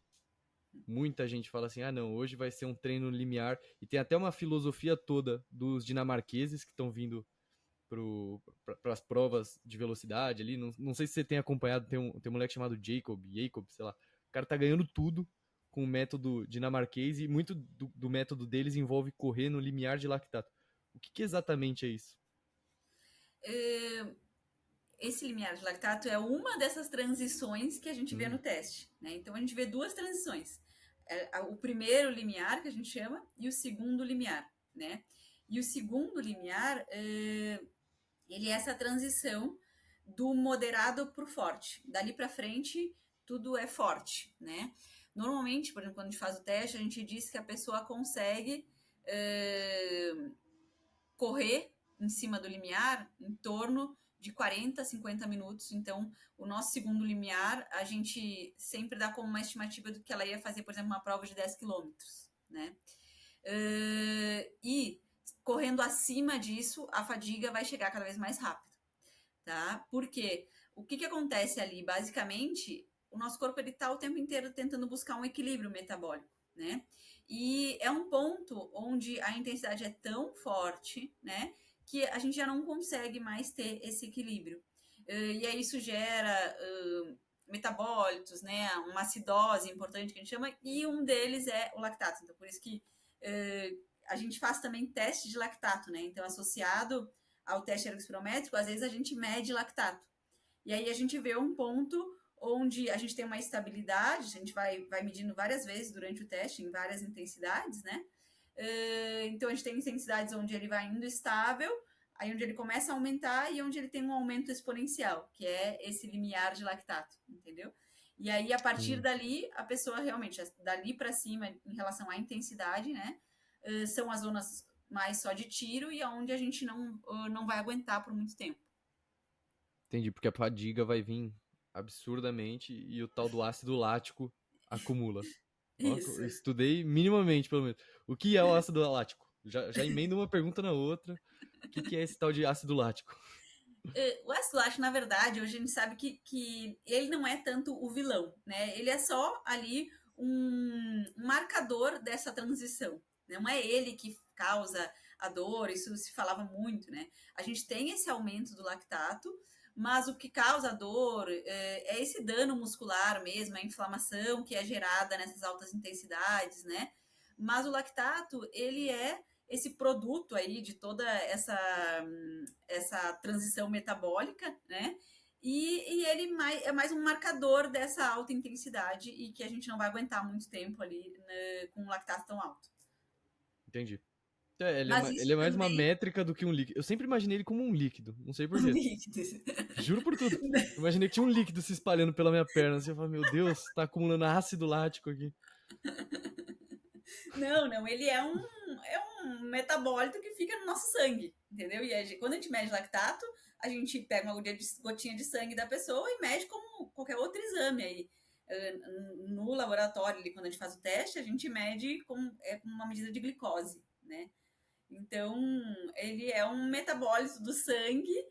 Muita gente fala assim, ah não, hoje vai ser um treino limiar, e tem até uma filosofia toda dos dinamarqueses que estão vindo para as provas de velocidade ali, não sei se você tem acompanhado, tem um moleque chamado Jacob, sei lá, o cara tá ganhando tudo com o método dinamarquês, e muito do método deles envolve correr no limiar de lactato. O que exatamente é isso? Esse limiar de lactato é uma dessas transições que a gente vê no teste, né? Então a gente vê duas transições. O primeiro limiar, que a gente chama, e o segundo limiar, né? E o segundo limiar, ele é essa transição do moderado para o forte. Dali para frente, tudo é forte, né? Normalmente, por exemplo, quando a gente faz o teste, a gente diz que a pessoa consegue correr em cima do limiar em torno de 40 a 50 minutos. Então, o nosso segundo limiar, a gente sempre dá como uma estimativa do que ela ia fazer, por exemplo, uma prova de 10 quilômetros, né? E correndo acima disso, a fadiga vai chegar cada vez mais rápido. tá? Porque o que acontece ali? Basicamente, o nosso corpo ele tá o tempo inteiro tentando buscar um equilíbrio metabólico, né? E é um ponto onde a intensidade é tão forte, né, que a gente já não consegue mais ter esse equilíbrio. E aí isso gera metabólitos, né, uma acidose importante que a gente chama, e um deles é o lactato. Então, por isso que a gente faz também teste de lactato, né? Então, associado ao teste ergospirométrico, às vezes a gente mede lactato. E aí a gente vê um ponto onde a gente tem uma estabilidade, a gente vai medindo várias vezes durante o teste, em várias intensidades, né? Então a gente tem intensidades onde ele vai indo estável, aí onde ele começa a aumentar e onde ele tem um aumento exponencial, que é esse limiar de lactato, entendeu? E aí, a partir dali, a pessoa realmente, dali para cima, em relação à intensidade, né? São as zonas mais só de tiro e aonde a gente não vai aguentar por muito tempo. Entendi, porque a fadiga vai vir absurdamente e o tal do ácido lático acumula. Ó, Isso. eu estudei minimamente, pelo menos. O que é o ácido lático? Já emendo uma pergunta na outra. O que é esse tal de ácido lático? O ácido lático, na verdade, hoje a gente sabe que ele não é tanto o vilão, né? Ele é só ali um marcador dessa transição. Não é ele que causa a dor, isso se falava muito, né? A gente tem esse aumento do lactato, mas o que causa a dor é esse dano muscular mesmo, a inflamação que é gerada nessas altas intensidades, né? Mas o lactato, ele é esse produto aí de toda essa transição metabólica, né? E ele é mais um marcador dessa alta intensidade e que a gente não vai aguentar muito tempo ali, né, com um lactato tão alto. Entendi. Ele Mas ele é isso mais uma também métrica do que um líquido. Eu sempre imaginei ele como um líquido, não sei um porquê. líquido. Juro por tudo. Eu imaginei que tinha um líquido se espalhando pela minha perna. Assim, eu falei, meu Deus, tá acumulando ácido lático aqui. Não, ele é um metabólito que fica no nosso sangue, entendeu? E quando a gente mede lactato, a gente pega uma gotinha de sangue da pessoa e mede como qualquer outro exame aí. No laboratório, ali, quando a gente faz o teste, a gente mede com uma medida de glicose, né? Então, ele é um metabólito do sangue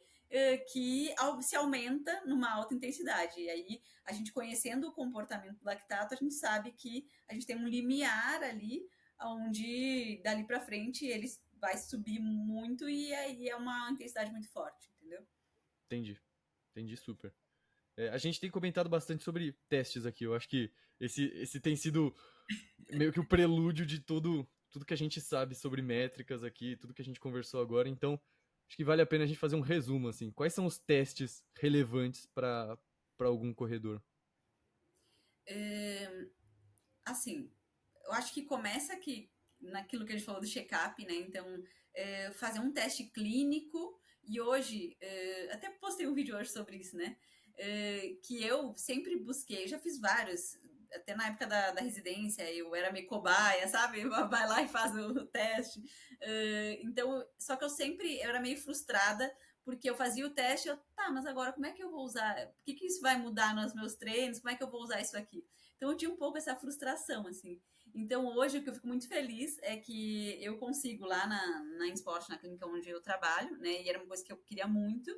que se aumenta numa alta intensidade. E aí, a gente conhecendo o comportamento do lactato, a gente sabe que a gente tem um limiar ali, onde dali para frente ele vai subir muito e aí é uma intensidade muito forte, entendeu? Entendi. Entendi super. A gente tem comentado bastante sobre testes aqui. Eu acho que esse tem sido meio que o prelúdio de tudo que a gente sabe sobre métricas aqui, tudo que a gente conversou agora. Então, acho que vale a pena a gente fazer um resumo, assim. Quais são os testes relevantes para algum corredor? Assim, eu acho que começa aqui naquilo que a gente falou do check-up, né? Então, fazer um teste clínico. E hoje, até postei um vídeo hoje sobre isso, né? Que eu sempre busquei, já fiz vários, até na época da residência, eu era meio cobaia, sabe? Vai lá e faz o teste. Então, só que eu era meio frustrada, porque eu fazia o teste, tá, mas agora como é que eu vou usar? O que isso vai mudar nos meus treinos? Como é que eu vou usar isso aqui? Então, eu tinha um pouco essa frustração, assim. Então, hoje, o que eu fico muito feliz é que eu consigo lá na InSport, na clínica onde eu trabalho, né? E era uma coisa que eu queria muito,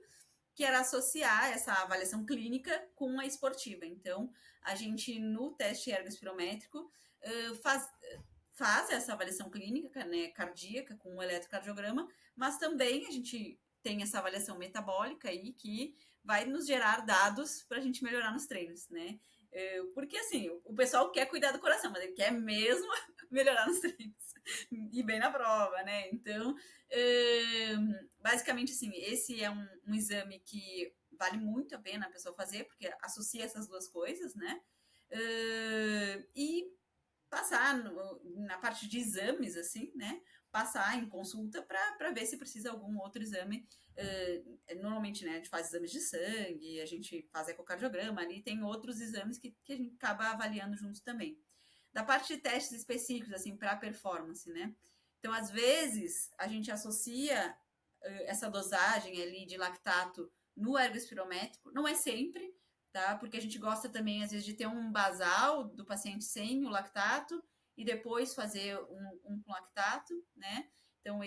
que era associar essa avaliação clínica com a esportiva. Então, a gente, no teste ergospirométrico, faz essa avaliação clínica, né, cardíaca, com o eletrocardiograma, mas também a gente tem essa avaliação metabólica aí que vai nos gerar dados para a gente melhorar nos treinos, né? Porque assim, o pessoal quer cuidar do coração, mas ele quer mesmo melhorar nos treinos e bem na prova, né? Então, basicamente assim, esse é um exame que vale muito a pena a pessoa fazer, porque associa essas duas coisas, né? E passar na parte de exames, assim, né? Passar em consulta para ver se precisa algum outro exame. Normalmente, né, a gente faz exames de sangue, a gente faz ecocardiograma, ali tem outros exames que a gente acaba avaliando juntos também. Da parte de testes específicos, assim, para performance, né? Então, às vezes, a gente associa essa dosagem ali de lactato no ergospirométrico, não é sempre, tá? Porque a gente gosta também, às vezes, de ter um basal do paciente sem o lactato e depois fazer um com lactato, né? Então,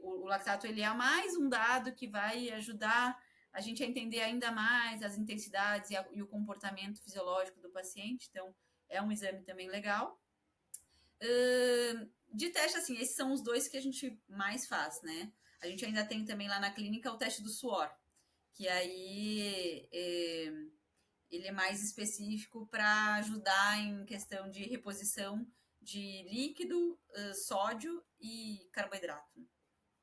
o lactato, ele é mais um dado que vai ajudar a gente a entender ainda mais as intensidades e o comportamento fisiológico do paciente. Então, é um exame também legal. De teste, assim, esses são os dois que a gente mais faz, né? A gente ainda tem também lá na clínica o teste do suor, que aí ele é mais específico para ajudar em questão de reposição de líquido, sódio e carboidrato.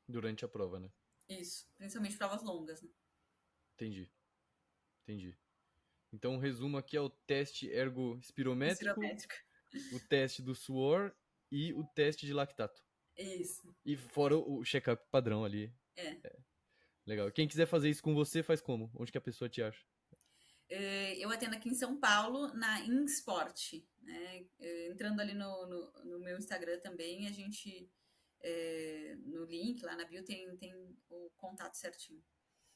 Durante a prova, né? Isso, principalmente provas longas, né? Entendi. Então, o resumo aqui é o teste ergospirométrico, Espirométrico. o teste do suor e o teste de lactato. Isso. E fora o check-up padrão ali. Legal. Quem quiser fazer isso com você, faz como? Onde que a pessoa te acha? Eu atendo aqui em São Paulo, na InSport, né? Entrando ali no meu Instagram também, a gente, no link, lá na bio, tem o contato certinho.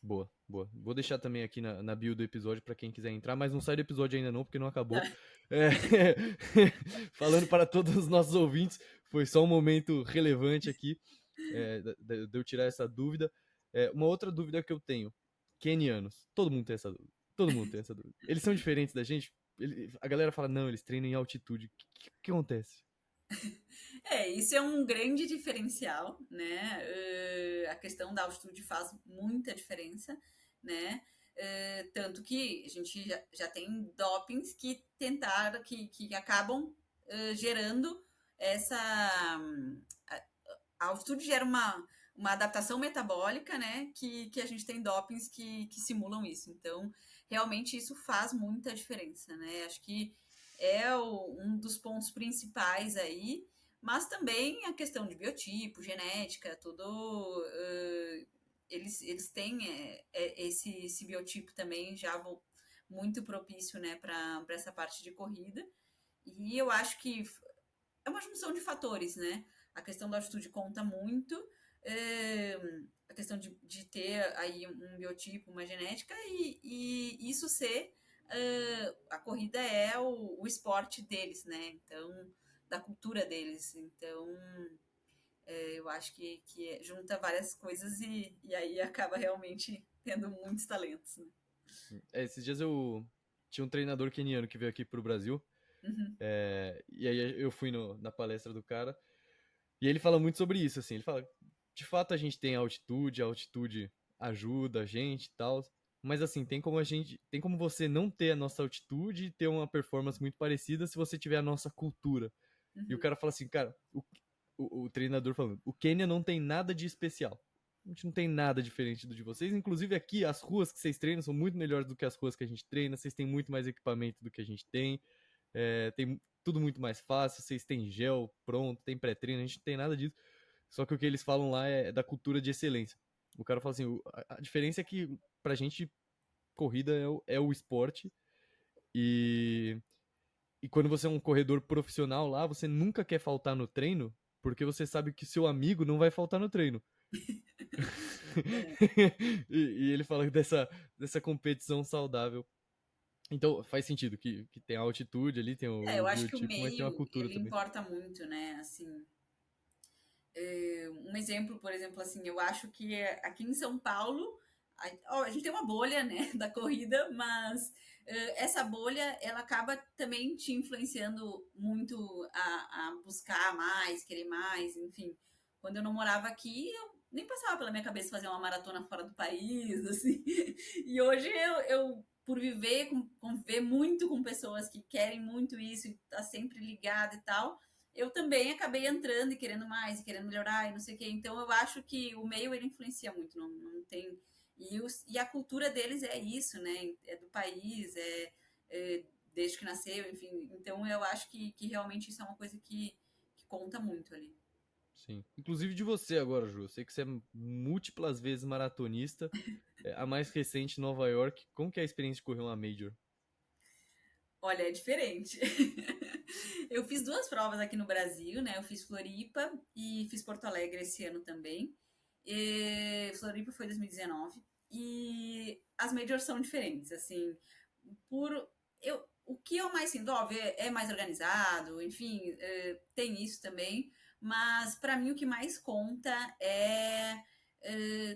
Boa. Vou deixar também aqui na bio do episódio para quem quiser entrar, mas não sai do episódio ainda não, porque não acabou. Falando para todos os nossos ouvintes, foi só um momento relevante aqui, de eu tirar essa dúvida. Uma outra dúvida que eu tenho, quenianos, todo mundo tem essa dúvida. Eles são diferentes da gente? A galera fala, não, eles treinam em altitude. O que acontece? Isso é um grande diferencial, né? A questão da altitude faz muita diferença, né? Tanto que a gente já tem dopings que tentaram, que acabam gerando essa... A altitude gera uma adaptação metabólica, né? Que a gente tem dopings que simulam isso. Então, realmente isso faz muita diferença, né? Acho que é um dos pontos principais aí, mas também a questão de biotipo, genética, tudo. Eles têm esse biotipo também já muito propício, né, para essa parte de corrida. E eu acho que é uma junção de fatores, né? A questão da altitude conta muito, a questão de ter aí um biotipo, uma genética, e isso ser a corrida é o esporte deles, né? Então, da cultura deles. Então, eu acho que junta várias coisas e aí acaba realmente tendo muitos talentos, né? Esses dias eu tinha um treinador queniano que veio aqui pro Brasil, Uhum. e aí eu fui na palestra do cara, e ele fala muito sobre isso, assim, ele fala, de fato a gente tem a altitude ajuda a gente e tal, mas assim, tem como você não ter a nossa altitude e ter uma performance muito parecida se você tiver a nossa cultura. E o cara fala assim, cara, o treinador falando, o Quênia não tem nada de especial. A gente não tem nada diferente do de vocês. Inclusive aqui, as ruas que vocês treinam são muito melhores do que as ruas que a gente treina. Vocês têm muito mais equipamento do que a gente tem. Tem tudo muito mais fácil. Vocês têm gel pronto, tem pré-treino. A gente não tem nada disso. Só que o que eles falam lá é da cultura de excelência. O cara fala assim, a diferença é que pra gente, corrida é o esporte. E quando você é um corredor profissional lá, você nunca quer faltar no treino, porque você sabe que seu amigo não vai faltar no treino. E ele fala dessa competição saudável. Então faz sentido que tem a altitude ali, tem o Eu acho que o biotipo, mas tem uma meio, cultura ele também. importa muito, né? Assim, um exemplo, por exemplo, assim, eu acho que aqui em São Paulo a gente tem uma bolha, né, da corrida, mas essa bolha ela acaba também te influenciando muito a buscar mais, querer mais, enfim. Quando eu não morava aqui, eu nem passava pela minha cabeça fazer uma maratona fora do país, assim. E hoje eu por conviver muito com pessoas que querem muito isso e tá sempre ligada e tal, eu também acabei entrando e querendo mais, e querendo melhorar e não sei o quê. Então eu acho que o meio ele influencia muito, não tem. E a cultura deles é isso, né? É do país, desde que nasceu, enfim. Então eu acho que realmente isso é uma coisa que conta muito ali. Sim. Inclusive de você agora, Ju. Eu sei que você é múltiplas vezes maratonista. A mais recente, Nova York. Como que é a experiência de correr uma Major? Olha, é diferente. Eu fiz 2 provas aqui no Brasil, né? Eu fiz Floripa e fiz Porto Alegre esse ano também. Floripa foi 2019. E as majors são diferentes, assim, por o que eu mais sinto, óbvio, é mais organizado, enfim, tem isso também, mas para mim o que mais conta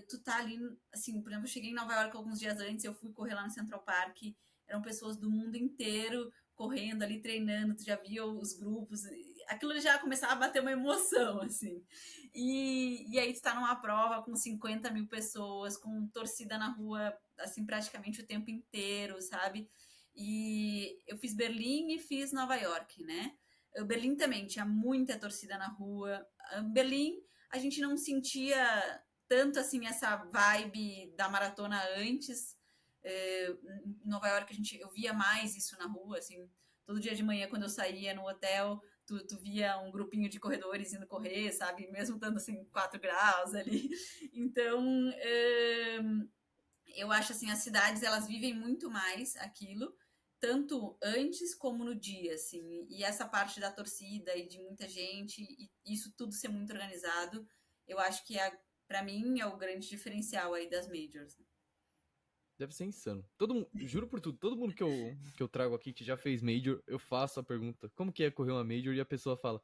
tu tá ali, assim, por exemplo, eu cheguei em Nova York alguns dias antes, eu fui correr lá no Central Park, eram pessoas do mundo inteiro correndo ali, treinando, tu já via os grupos, aquilo já começava a bater uma emoção, assim. E aí tu tá numa prova com 50 mil pessoas, com torcida na rua, assim, praticamente o tempo inteiro, sabe? E eu fiz Berlim e fiz Nova York, né? Berlim também tinha muita torcida na rua. Berlim a gente não sentia tanto assim essa vibe da maratona antes. Em Nova York eu via mais isso na rua, assim, todo dia de manhã quando eu saía no hotel, tu via um grupinho de corredores indo correr, sabe, mesmo estando assim 4 graus ali. Então, eu acho assim, as cidades elas vivem muito mais aquilo, tanto antes como no dia, assim. E essa parte da torcida e de muita gente, e isso tudo ser muito organizado, eu acho que para mim é o grande diferencial aí das majors. Deve ser insano. Juro por tudo, todo mundo que eu trago aqui que já fez Major, eu faço a pergunta, como que é correr uma Major? E a pessoa fala,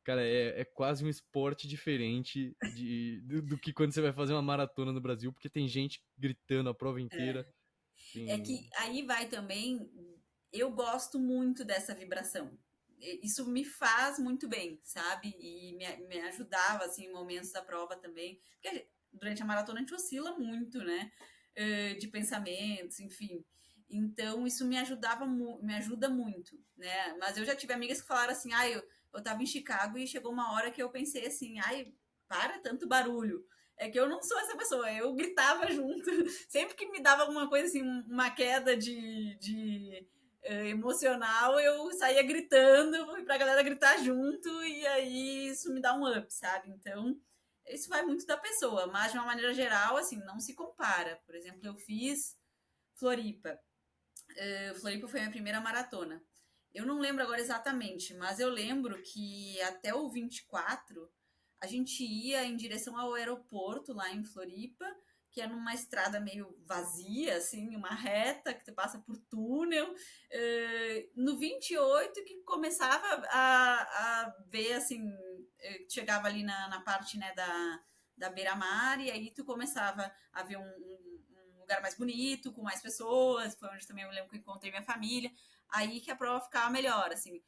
cara, é quase um esporte diferente do que quando você vai fazer uma maratona no Brasil, porque tem gente gritando a prova inteira. É Tem... que aí vai também, eu gosto muito dessa vibração. Isso me faz muito bem, sabe? E me ajudava, assim, em momentos da prova também. Porque durante a maratona a gente oscila muito, né? De pensamentos, enfim. Então, isso me me ajuda muito, né? Mas eu já tive amigas que falaram assim, eu tava em Chicago e chegou uma hora que eu pensei assim, para tanto barulho. É que eu não sou essa pessoa, eu gritava junto. Sempre que me dava alguma coisa assim, uma queda de emocional, eu saía gritando pra galera gritar junto, e aí isso me dá um up, sabe? Então, isso vai muito da pessoa, mas de uma maneira geral, assim, não se compara. Por exemplo, eu fiz Floripa. Floripa foi a minha primeira maratona. Eu não lembro agora exatamente, mas eu lembro que até o 24 a gente ia em direção ao aeroporto lá em Floripa, que é numa estrada meio vazia, assim, uma reta que você passa por túnel. No 28 que começava a ver, assim, chegava ali na parte, né, da beira-mar, e aí tu começava a ver um lugar mais bonito, com mais pessoas, foi onde também eu lembro que eu encontrei minha família, aí que a prova ficava melhor, assim.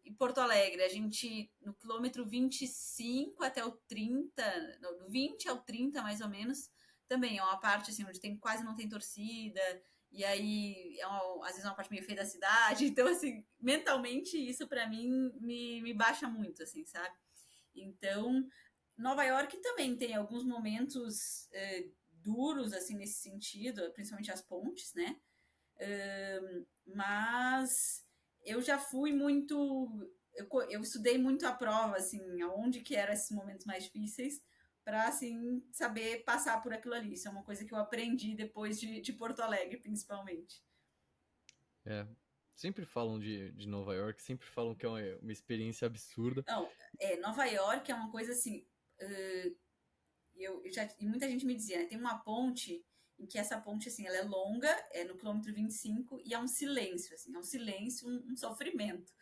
Em Porto Alegre, a gente, no quilômetro 25 até o 30, do 20 ao 30 mais ou menos, também é uma parte assim, onde quase não tem torcida, e aí às vezes é uma parte meio feia da cidade, então assim, mentalmente isso para mim me baixa muito, assim, sabe? Então, Nova York também tem alguns momentos duros, assim, nesse sentido, principalmente as pontes, né? Mas eu já fui muito. Eu estudei muito a prova, assim, aonde que eram esses momentos mais difíceis, para assim, saber passar por aquilo ali. Isso é uma coisa que eu aprendi depois de Porto Alegre, principalmente. É, sempre falam de Nova York, sempre falam que é uma experiência absurda. Não, Nova York é uma coisa assim. E muita gente me dizia, né, tem uma ponte em que essa ponte, assim, ela é longa, é no quilômetro 25, e é um silêncio, assim, é um silêncio, um sofrimento.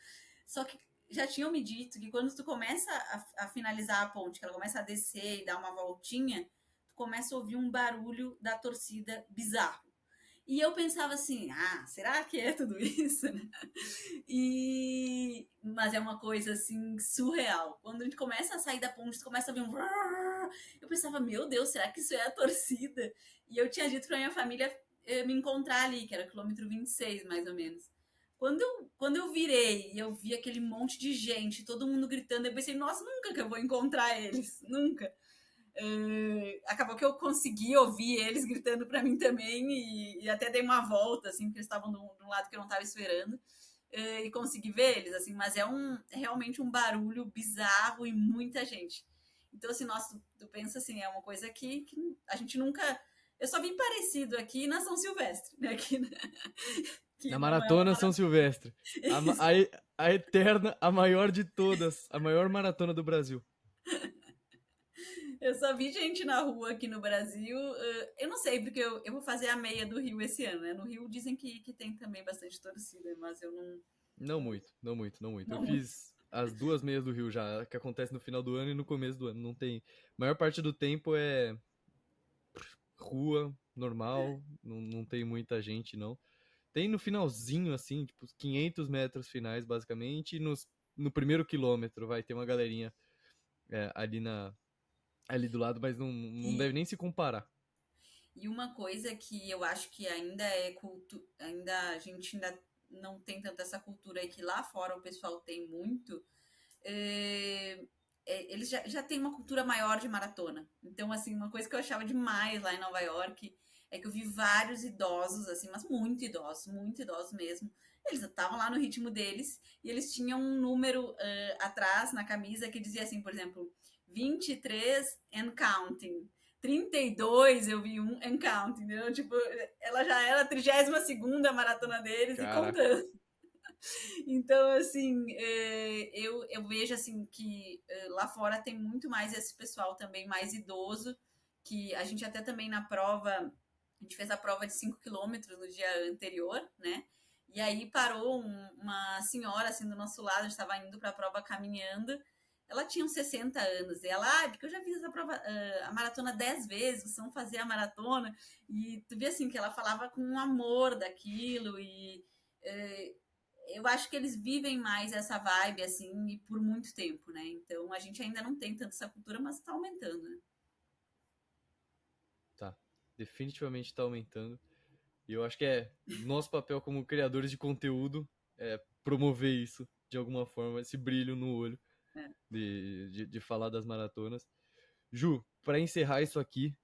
Só que já tinham me dito que quando tu começa a finalizar a ponte, que ela começa a descer e dar uma voltinha, tu começa a ouvir um barulho da torcida bizarro. E eu pensava assim, será que é tudo isso? Mas é uma coisa assim surreal. Quando a gente começa a sair da ponte, começa a ver um. Eu pensava, meu Deus, será que isso é a torcida? E eu tinha dito pra minha família me encontrar ali, que era quilômetro 26, mais ou menos. Quando eu virei e eu vi aquele monte de gente, todo mundo gritando, eu pensei, nossa, nunca que eu vou encontrar eles, nunca. Acabou que eu consegui ouvir eles gritando para mim também e até dei uma volta, assim, porque eles estavam de um lado que eu não estava esperando e consegui ver eles, assim, mas é realmente um barulho bizarro e muita gente. Então, assim, nossa, tu pensa assim, é uma coisa que a gente nunca... Eu só vi parecido aqui na São Silvestre, né? Que Na não é uma Maratona São maratona. Silvestre. A eterna, a maior de todas, a maior maratona do Brasil. Eu só vi gente na rua aqui no Brasil. Eu não sei, porque eu vou fazer a meia do Rio esse ano, né? No Rio dizem que tem também bastante torcida, mas eu não. Não muito, não muito, não muito. Eu Não muito. fiz as duas meias do Rio já, que acontece no final do ano e no começo do ano. Não tem. A maior parte do tempo rua, normal, não tem muita gente, não. Tem no finalzinho, assim, tipo, 500 metros finais, basicamente, e no primeiro quilômetro vai ter uma galerinha ali do lado, mas não E, deve nem se comparar. e uma coisa que eu acho que ainda é ainda a gente ainda não tem tanto essa cultura aí que lá fora o pessoal tem muito, é, eles já têm uma cultura maior de maratona. Então, assim, uma coisa que eu achava demais lá em Nova York é que eu vi vários idosos, assim, mas muito idosos mesmo. Eles estavam lá no ritmo deles e eles tinham um número atrás na camisa que dizia assim, por exemplo, 23 and counting. 32 eu vi um and counting, entendeu? Tipo, ela já era a 32ª maratona deles e Caraca, contando. Então, assim, eu vejo assim que lá fora tem muito mais esse pessoal também mais idoso, que a gente até também na prova, a gente fez a prova de 5 quilômetros no dia anterior, né? E aí parou uma senhora assim do nosso lado, a gente estava indo para a prova caminhando. Ela tinha uns 60 anos, e ela, porque eu já fiz a prova, a maratona 10 vezes, vocês vão fazer a maratona, e tu vê assim que ela falava com um amor daquilo, e eu acho que eles vivem mais essa vibe, assim, e por muito tempo, né? Então a gente ainda não tem tanto essa cultura, mas tá aumentando, né? tá. Definitivamente tá aumentando. E eu acho que é nosso papel como criadores de conteúdo promover isso de alguma forma, esse brilho no olho É. de falar das maratonas. Ju, para encerrar isso aqui,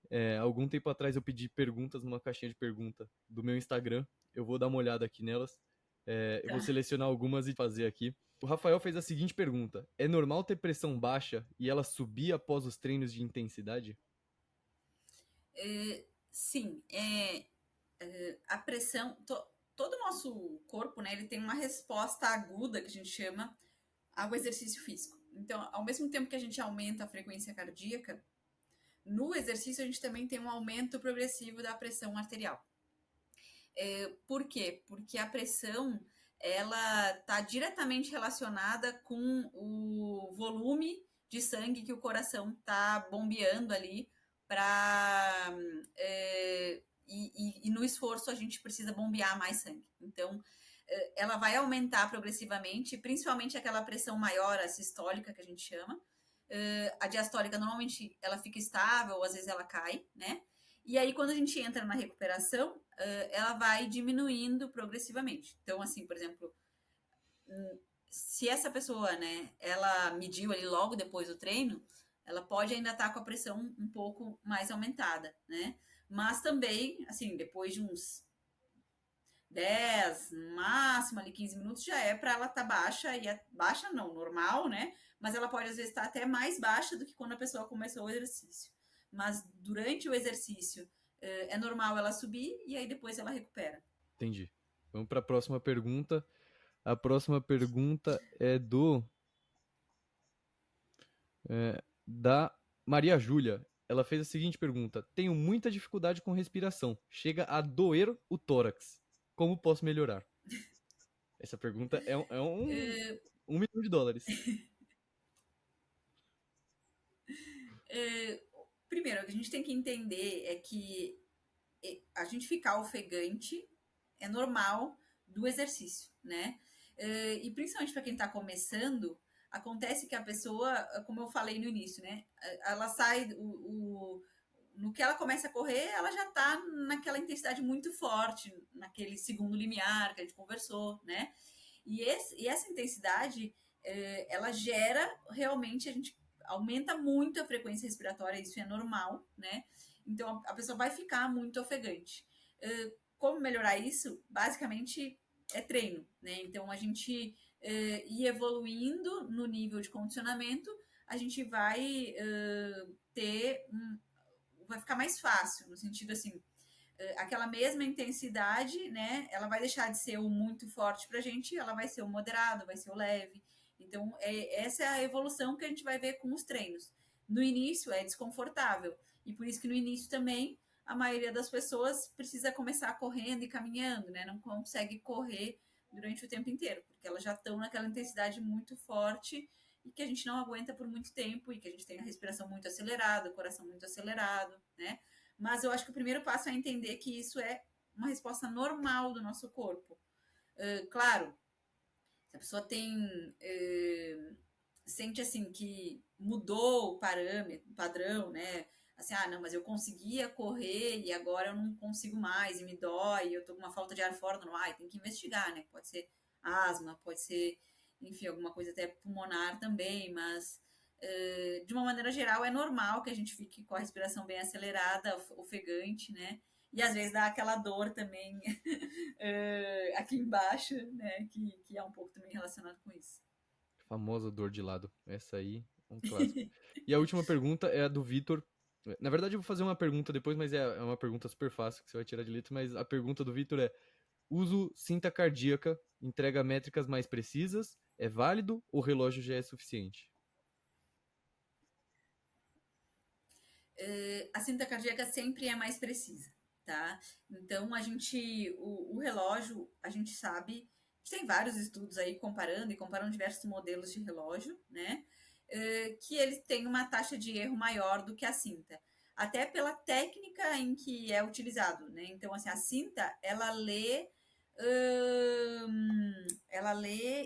algum tempo atrás eu pedi perguntas numa caixinha de pergunta do meu Instagram. Eu vou dar uma olhada aqui nelas. Eu vou Tá. selecionar algumas e fazer aqui. O Rafael fez a seguinte pergunta: é normal ter pressão baixa e ela subir após os treinos de intensidade? Sim, a pressão, todo o nosso corpo, né, ele tem uma resposta aguda, que a gente chama, ao exercício físico. Então, ao mesmo tempo que a gente aumenta a frequência cardíaca, no exercício a gente também tem um aumento progressivo da pressão arterial. Por quê? Porque a pressão ela está diretamente relacionada com o volume de sangue que o coração está bombeando ali para e no esforço a gente precisa bombear mais sangue. Então ela vai aumentar progressivamente, principalmente aquela pressão maior, a sistólica que a gente chama. A diastólica normalmente ela fica estável, ou às vezes ela cai, né? E aí, quando a gente entra na recuperação, ela vai diminuindo progressivamente. Então, assim, por exemplo, se essa pessoa, né, ela mediu ali logo depois do treino, ela pode ainda estar com a pressão um pouco mais aumentada, né? Mas também, assim, depois de uns 10, no máximo ali 15 minutos, já é para ela estar baixa, e baixa não, normal, né? Mas ela pode às vezes estar até mais baixa do que quando a pessoa começou o exercício. Mas durante o exercício é normal ela subir e aí depois ela recupera. Entendi. Vamos para a próxima pergunta. A próxima pergunta é da Maria Júlia. Ela fez a seguinte pergunta: tenho muita dificuldade com respiração. Chega a doer o tórax. Como posso melhorar? Essa pergunta é $1 milhão. Primeiro, o que a gente tem que entender é que a gente ficar ofegante é normal do exercício, né? E principalmente para quem está começando, acontece que a pessoa, como eu falei no início, né? Ela sai, no que ela começa a correr, ela já está naquela intensidade muito forte, naquele segundo limiar que a gente conversou, né? E essa intensidade, ela gera realmente, a gente aumenta muito a frequência respiratória, isso é normal, né? Então a pessoa vai ficar muito ofegante. Como melhorar isso? Basicamente é treino, né? Então a gente ir evoluindo no nível de condicionamento, a gente vai vai ficar mais fácil, no sentido assim, aquela mesma intensidade, né? Ela vai deixar de ser o muito forte pra gente, ela vai ser o moderado, vai ser o leve. Então, essa é a evolução que a gente vai ver com os treinos. No início é desconfortável, e por isso que no início também a maioria das pessoas precisa começar correndo e caminhando, né? Não consegue correr durante o tempo inteiro, porque elas já estão naquela intensidade muito forte e que a gente não aguenta por muito tempo e que a gente tem a respiração muito acelerada, o coração muito acelerado, né? Mas eu acho que o primeiro passo é entender que isso é uma resposta normal do nosso corpo. Claro, se a pessoa sente assim que mudou o padrão, né? Assim, não, mas eu conseguia correr e agora eu não consigo mais e me dói, eu tô com uma falta de ar fora no ar, tem que investigar, né? Pode ser asma, pode ser, enfim, alguma coisa até pulmonar também, mas de uma maneira geral é normal que a gente fique com a respiração bem acelerada, ofegante, né? E às vezes dá aquela dor também aqui embaixo, né? Que é um pouco também relacionado com isso. Famosa dor de lado. Essa aí é um clássico. E a última pergunta é a do Vitor. Na verdade, eu vou fazer uma pergunta depois, mas é uma pergunta super fácil que você vai tirar de letra. Mas a pergunta do Vitor é: uso cinta cardíaca entrega métricas mais precisas? É válido ou o relógio já é suficiente? A cinta cardíaca sempre é mais precisa, tá? Então, o relógio, a gente sabe, tem vários estudos aí comparando diversos modelos de relógio, né? Que eles têm uma taxa de erro maior do que a cinta, até pela técnica em que é utilizado, né? Então, assim, a cinta, ela lê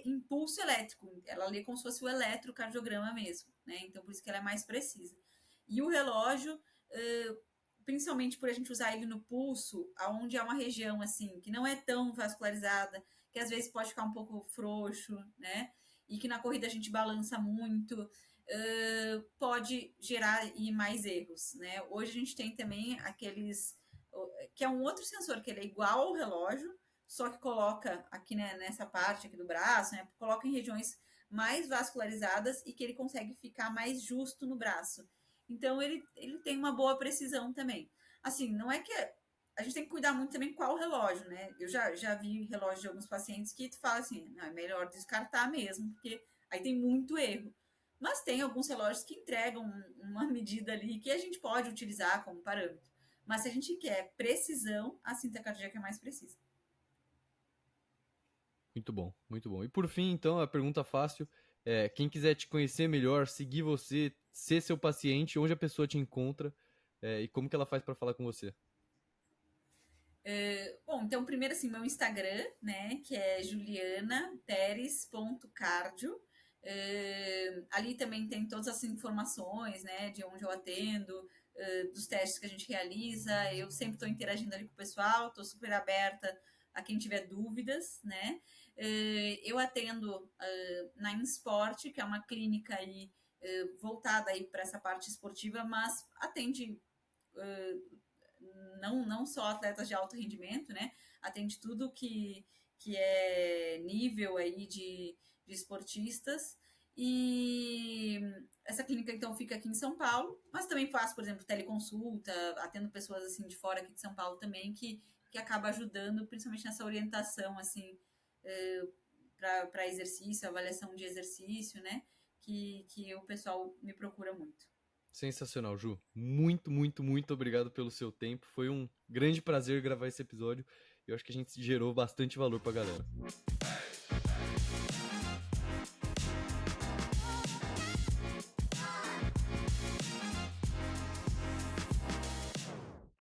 impulso elétrico, ela lê como se fosse o eletrocardiograma mesmo, né? Então, por isso que ela é mais precisa. E o relógio, principalmente por a gente usar ele no pulso, onde é uma região assim que não é tão vascularizada, que às vezes pode ficar um pouco frouxo, né? E que na corrida a gente balança muito, pode gerar mais erros, né? Hoje a gente tem também que é um outro sensor que ele é igual ao relógio, só que coloca aqui, né, nessa parte aqui do braço, né? Coloca em regiões mais vascularizadas e que ele consegue ficar mais justo no braço. Então, ele tem uma boa precisão também. Assim, não é que a gente tem que cuidar muito também qual relógio, né? Eu já vi relógio de alguns pacientes que tu fala assim, não, é melhor descartar mesmo, porque aí tem muito erro. Mas tem alguns relógios que entregam uma medida ali que a gente pode utilizar como parâmetro. Mas se a gente quer precisão, a cinta cardíaca é mais precisa. Muito bom, muito bom. E por fim, então, a pergunta fácil é: quem quiser te conhecer melhor, seguir você, ser seu paciente, onde a pessoa te encontra e como que ela faz para falar com você? Bom, então primeiro assim, meu Instagram, né, que é julianaperes.cardio. Ali também tem todas as informações, né, de onde eu atendo, dos testes que a gente realiza. Eu sempre estou interagindo ali com o pessoal, estou super aberta a quem tiver dúvidas, né. Eu atendo na InSport, que é uma clínica aí voltada aí para essa parte esportiva, mas atende não só atletas de alto rendimento, né? Atende tudo que é nível aí de esportistas. E essa clínica, então, fica aqui em São Paulo, mas também faço, por exemplo, teleconsulta, atendo pessoas, assim, de fora aqui de São Paulo também, que acaba ajudando, principalmente nessa orientação, assim, para exercício, avaliação de exercício, né? Que o pessoal me procura muito. Sensacional, Ju. Muito, muito, muito obrigado pelo seu tempo. Foi um grande prazer gravar esse episódio. Eu acho que a gente gerou bastante valor pra galera.